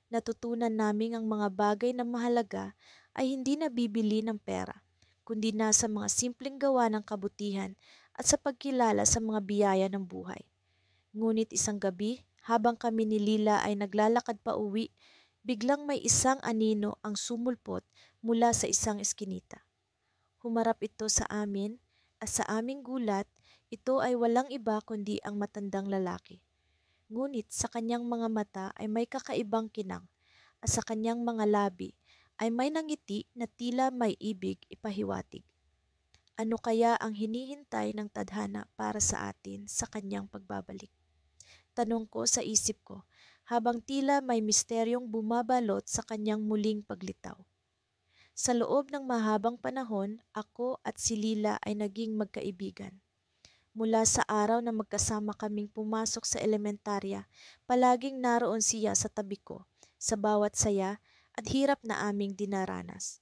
S1: Natutunan naming ang mga bagay na mahalaga ay hindi nabibili ng pera, kundi nasa mga simpleng gawa ng kabutihan at sa pagkilala sa mga biyaya ng buhay. Ngunit isang gabi, habang kami ni Lila ay naglalakad pa uwi, biglang may isang anino ang sumulpot mula sa isang eskinita. Humarap ito sa amin at sa aming gulat, ito ay walang iba kundi ang matandang lalaki. Ngunit sa kanyang mga mata ay may kakaibang kinang at sa kanyang mga labi ay may nangiti na tila may ibig ipahiwatig. Ano kaya ang hinihintay ng tadhana para sa atin sa kanyang pagbabalik? Tanong ko sa isip ko habang tila may misteryong bumabalot sa kanyang muling paglitaw. Sa loob ng mahabang panahon, ako at si Lila ay naging magkaibigan. Mula sa araw na magkasama kaming pumasok sa elementarya, palaging naroon siya sa tabi ko, sa bawat saya at hirap na aming dinaranas.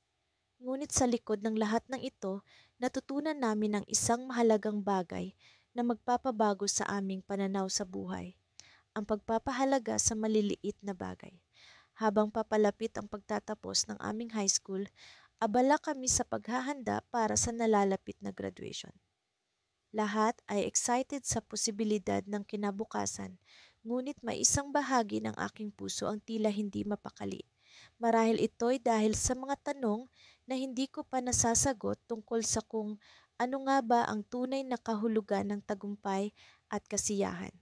S1: Ngunit sa likod ng lahat ng ito, natutunan namin ang isang mahalagang bagay na magpapabago sa aming pananaw sa buhay. Ang pagpapahalaga sa maliliit na bagay. Habang papalapit ang pagtatapos ng aming high school, abala kami sa paghahanda para sa nalalapit na graduation. Lahat ay excited sa posibilidad ng kinabukasan, ngunit may isang bahagi ng aking puso ang tila hindi mapakali. Marahil ito'y dahil sa mga tanong na hindi ko pa nasasagot tungkol sa kung ano nga ba ang tunay na kahulugan ng tagumpay at kasiyahan.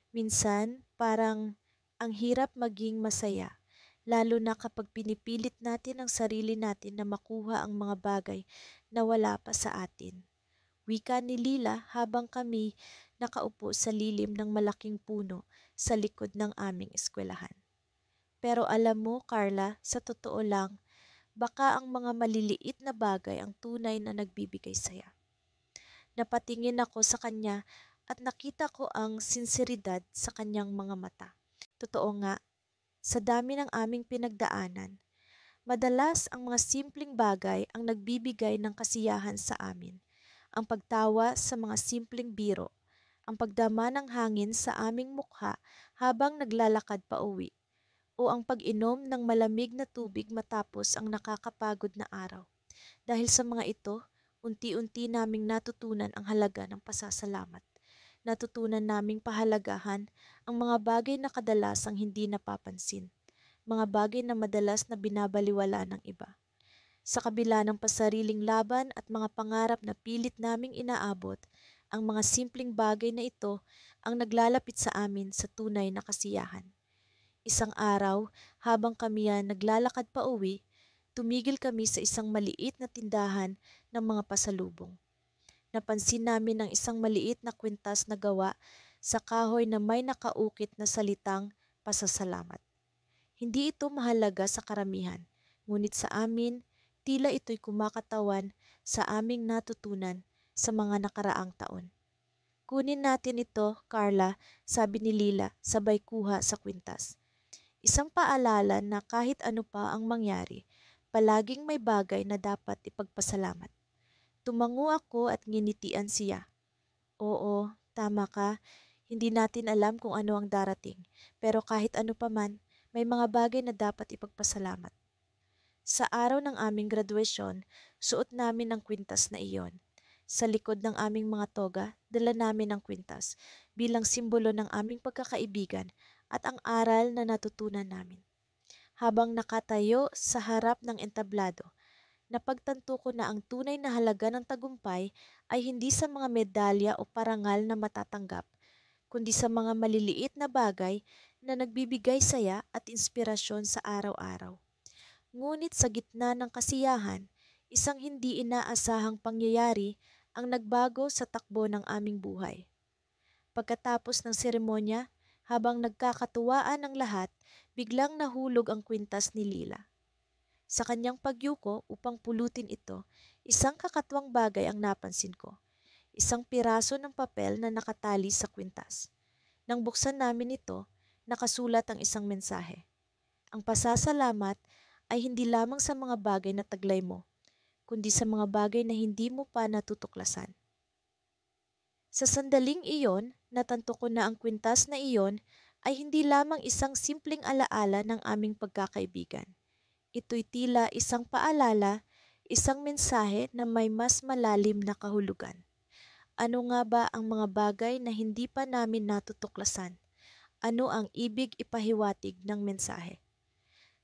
S1: Minsan, parang ang hirap maging masaya, lalo na kapag pinipilit natin ang sarili natin na makuha ang mga bagay na wala pa sa atin. Wika ni Lila habang kami nakaupo sa lilim ng malaking puno sa likod ng aming eskwelahan. Pero alam mo, Carla, sa totoo lang, baka ang mga maliliit na bagay ang tunay na nagbibigay saya. Napatingin ako sa kanya at nakita ko ang sinseridad sa kanyang mga mata. Totoo nga, sa dami ng aming pinagdaanan, madalas ang mga simpleng bagay ang nagbibigay ng kasiyahan sa amin. Ang pagtawa sa mga simpleng biro, ang pagdama ng hangin sa aming mukha habang naglalakad pa uwi, o ang pag-inom ng malamig na tubig matapos ang nakakapagod na araw. Dahil sa mga ito, unti-unti naming natutunan ang halaga ng pasasalamat. Natutunan naming pahalagahan ang mga bagay na kadalasang hindi napapansin, mga bagay na madalas na binabaliwala ng iba. Sa kabila ng pasariling laban at mga pangarap na pilit naming inaabot, ang mga simpleng bagay na ito ang naglalapit sa amin sa tunay na kasiyahan. Isang araw, habang kami naglalakad pa uwi, tumigil kami sa isang maliit na tindahan ng mga pasalubong. Napansin namin ang isang maliit na kwintas na gawa sa kahoy na may nakaukit na salitang pasasalamat. Hindi ito mahalaga sa karamihan, ngunit sa amin, tila ito'y kumakatawan sa aming natutunan sa mga nakaraang taon. Kunin natin ito, Carla, sabi ni Lila sabay kuha sa kwintas. Isang paalala na kahit ano pa ang mangyari, palaging may bagay na dapat ipagpasalamat. Tumango ako at nginitian siya. Oo, tama ka. Hindi natin alam kung ano ang darating. Pero kahit ano pa man, may mga bagay na dapat ipagpasalamat. Sa araw ng aming graduation, suot namin ang kwintas na iyon. Sa likod ng aming mga toga, dala namin ang kwintas bilang simbolo ng aming pagkakaibigan at ang aral na natutunan namin. Habang nakatayo sa harap ng entablado, napagtanto ko na ang tunay na halaga ng tagumpay ay hindi sa mga medalya o parangal na matatanggap, kundi sa mga maliliit na bagay na nagbibigay saya at inspirasyon sa araw-araw. Ngunit sa gitna ng kasiyahan, isang hindi inaasahang pangyayari ang nagbago sa takbo ng aming buhay. Pagkatapos ng seremonya, habang nagkakatuwaan ang lahat, biglang nahulog ang kwintas ni Lila. Sa kanyang pagyuko upang pulutin ito, isang kakatwang bagay ang napansin ko. Isang piraso ng papel na nakatali sa kwintas. Nang buksan namin ito, nakasulat ang isang mensahe. Ang pasasalamat ay hindi lamang sa mga bagay na taglay mo, kundi sa mga bagay na hindi mo pa natutuklasan. Sa sandaling iyon, natanto ko na ang kwintas na iyon ay hindi lamang isang simpleng alaala ng aming pagkakaibigan. Ito'y tila isang paalala, isang mensahe na may mas malalim na kahulugan. Ano nga ba ang mga bagay na hindi pa namin natutuklasan? Ano ang ibig ipahiwatig ng mensahe?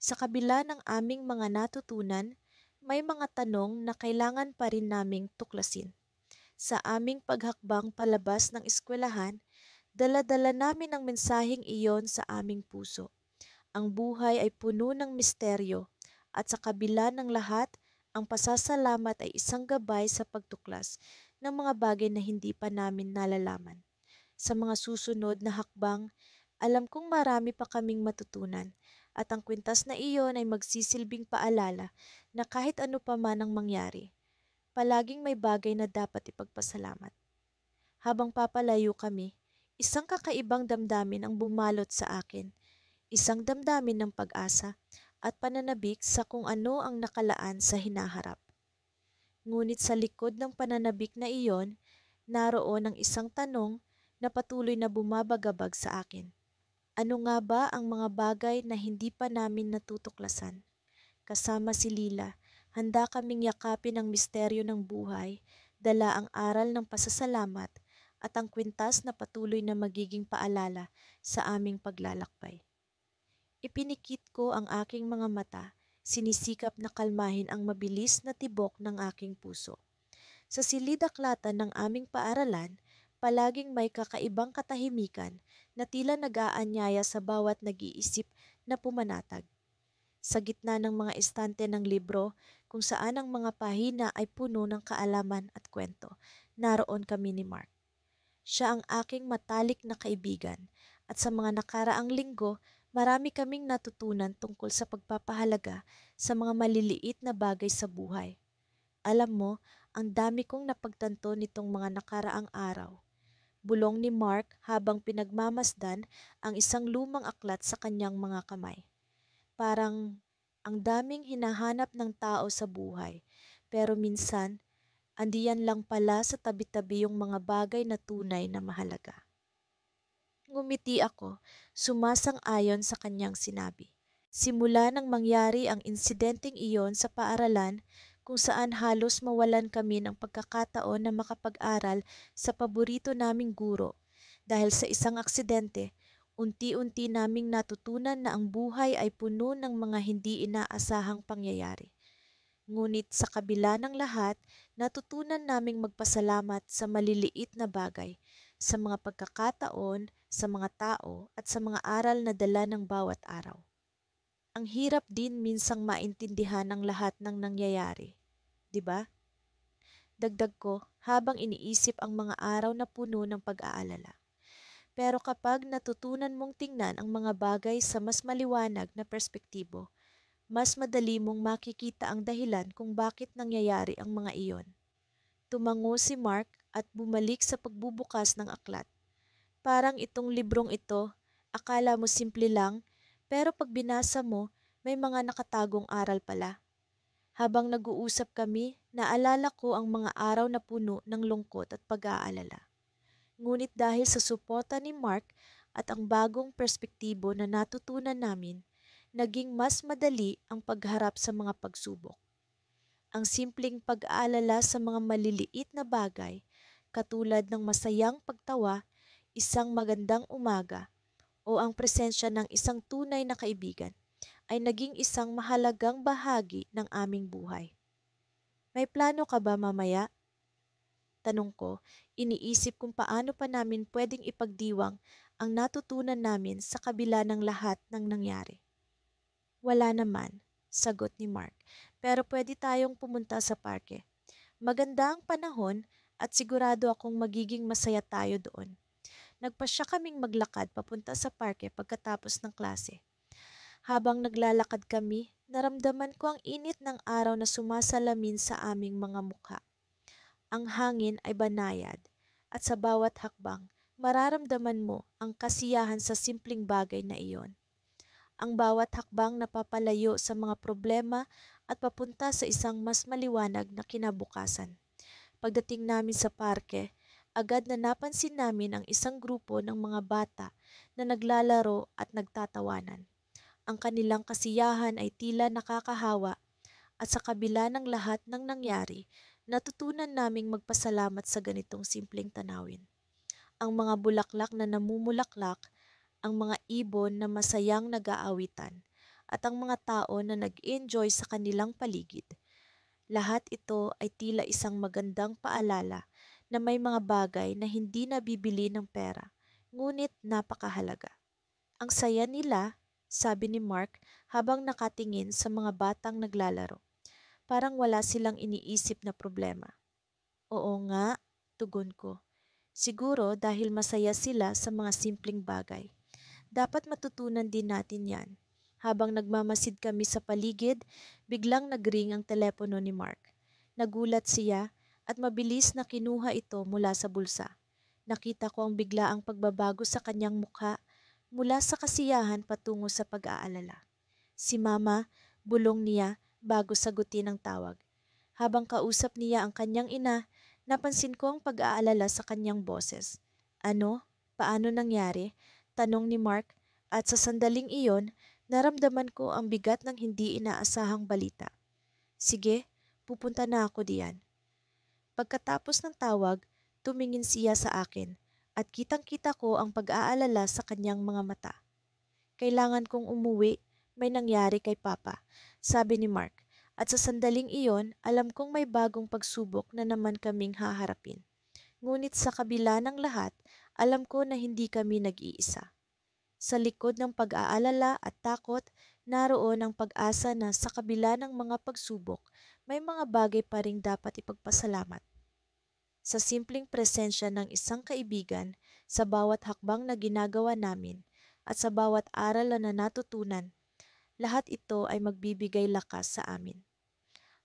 S1: Sa kabila ng aming mga natutunan, may mga tanong na kailangan pa rin naming tuklasin. Sa aming paghakbang palabas ng eskwelahan, dala-dala namin ang mensaheng iyon sa aming puso. Ang buhay ay puno ng misteryo at sa kabila ng lahat, ang pasasalamat ay isang gabay sa pagtuklas ng mga bagay na hindi pa namin nalalaman. Sa mga susunod na hakbang, alam kong marami pa kaming matutunan at ang kwintas na iyon ay magsisilbing paalala na kahit ano pa man ang mangyari, palaging may bagay na dapat ipagpasalamat. Habang papalayo kami, isang kakaibang damdamin ang bumalot sa akin, isang damdamin ng pag-asa at pananabik sa kung ano ang nakalaan sa hinaharap. Ngunit sa likod ng pananabik na iyon, naroon ang isang tanong na patuloy na bumabagabag sa akin. Ano nga ba ang mga bagay na hindi pa namin natutuklasan? Kasama si Lila, handa kaming yakapin ang misteryo ng buhay, dala ang aral ng pasasalamat at ang kwintas na patuloy na magiging paalala sa aming paglalakbay. Ipinikit ko ang aking mga mata, sinisikap na kalmahin ang mabilis na tibok ng aking puso. Sa silid-aklatan ng aming paaralan, palaging may kakaibang katahimikan na tila nag-aanyaya sa bawat nag-iisip na pumanatag. Sa gitna ng mga estante ng libro, kung saan ang mga pahina ay puno ng kaalaman at kwento, naroon kami ni Mark. Siya ang aking matalik na kaibigan at sa mga nakaraang linggo, marami kaming natutunan tungkol sa pagpapahalaga sa mga maliliit na bagay sa buhay. Alam mo, ang dami kong napagtanto nitong mga nakaraang araw. Bulong ni Mark habang pinagmamasdan ang isang lumang aklat sa kanyang mga kamay. Parang ang daming hinahanap ng tao sa buhay, pero minsan, andiyan lang pala sa tabi-tabi yung mga bagay na tunay na mahalaga. Ngumiti ako, sumasang-ayon sa kanyang sinabi. Simula nang mangyari ang insidenteng iyon sa paaralan kung saan halos mawalan kami ng pagkakataon na makapag-aral sa paborito naming guro dahil sa isang aksidente, unti-unti naming natutunan na ang buhay ay puno ng mga hindi inaasahang pangyayari. Ngunit sa kabila ng lahat, natutunan naming magpasalamat sa maliliit na bagay, sa mga pagkakataon, sa mga tao at sa mga aral na dala ng bawat araw. Ang hirap din minsang maintindihan ang lahat ng nangyayari, di ba? Dagdag ko habang iniisip ang mga araw na puno ng pag-aalala. Pero kapag natutunan mong tingnan ang mga bagay sa mas maliwanag na perspektibo, mas madali mong makikita ang dahilan kung bakit nangyayari ang mga iyon. Tumango si Mark at bumalik sa pagbubukas ng aklat. Parang itong librong ito, akala mo simple lang, pero pag binasa mo, may mga nakatagong aral pala. Habang nag-uusap kami, naalala ko ang mga araw na puno ng lungkot at pag-aalala. Ngunit dahil sa suporta ni Mark at ang bagong perspektibo na natutunan namin, naging mas madali ang pagharap sa mga pagsubok. Ang simpleng pag-aalala sa mga maliliit na bagay, katulad ng masayang pagtawa, isang magandang umaga, o ang presensya ng isang tunay na kaibigan, ay naging isang mahalagang bahagi ng aming buhay. May plano ka ba mamaya? Tanong ko, iniisip kung paano pa namin pwedeng ipagdiwang ang natutunan namin sa kabila ng lahat ng nangyari. Wala naman, sagot ni Mark, pero pwede tayong pumunta sa parke. Maganda ang panahon at sigurado akong magiging masaya tayo doon. Nagpasya kaming maglakad papunta sa parke pagkatapos ng klase. Habang naglalakad kami, naramdaman ko ang init ng araw na sumasalamin sa aming mga mukha. Ang hangin ay banayad at sa bawat hakbang, mararamdaman mo ang kasiyahan sa simpleng bagay na iyon. Ang bawat hakbang napapalayo sa mga problema at papunta sa isang mas maliwanag na kinabukasan. Pagdating namin sa parke, agad na napansin namin ang isang grupo ng mga bata na naglalaro at nagtatawanan. Ang kanilang kasiyahan ay tila nakakahawa at sa kabila ng lahat ng nangyari, natutunan naming magpasalamat sa ganitong simpleng tanawin. Ang mga bulaklak na namumulaklak, ang mga ibon na masayang nag-aawitan, at ang mga tao na nag-enjoy sa kanilang paligid. Lahat ito ay tila isang magandang paalala na may mga bagay na hindi nabibili ng pera, ngunit napakahalaga. Ang saya nila, sabi ni Mark habang nakatingin sa mga batang naglalaro. Parang wala silang iniisip na problema. Oo nga, tugon ko. Siguro dahil masaya sila sa mga simpleng bagay. Dapat matutunan din natin yan. Habang nagmamasid kami sa paligid, biglang nagring ang telepono ni Mark. Nagulat siya at mabilis na kinuha ito mula sa bulsa. Nakita ko ang biglaang pagbabago sa kanyang mukha mula sa kasiyahan patungo sa pag-aalala. Si Mama, bulong niya bago sagutin ang tawag. Habang kausap niya ang kanyang ina, napansin ko ang pag-aalala sa kanyang boses. Ano? Paano nangyari? Tanong ni Mark at sa sandaling iyon, naramdaman ko ang bigat ng hindi inaasahang balita. Sige, pupunta na ako diyan. Pagkatapos ng tawag, tumingin siya sa akin at kitang-kita ko ang pag-aalala sa kanyang mga mata. Kailangan kong umuwi, may nangyari kay Papa, sabi ni Mark. At sa sandaling iyon, alam kong may bagong pagsubok na naman kaming haharapin. Ngunit sa kabila ng lahat, alam ko na hindi kami nag-iisa. Sa likod ng pag-aalala at takot, naroon ang pag-asa na sa kabila ng mga pagsubok, may mga bagay pa ring dapat ipagpasalamat. Sa simpleng presensya ng isang kaibigan, sa bawat hakbang na ginagawa namin, at sa bawat aral na natutunan, lahat ito ay magbibigay lakas sa amin.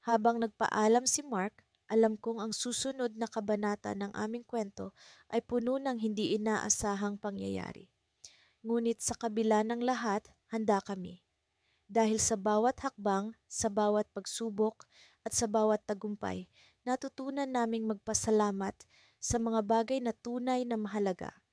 S1: Habang nagpaalam si Mark, alam kong ang susunod na kabanata ng aming kwento ay puno ng hindi inaasahang pangyayari. Ngunit sa kabila ng lahat, handa kami. Dahil sa bawat hakbang, sa bawat pagsubok, at sa bawat tagumpay, natutunan naming magpasalamat sa mga bagay na tunay na mahalaga.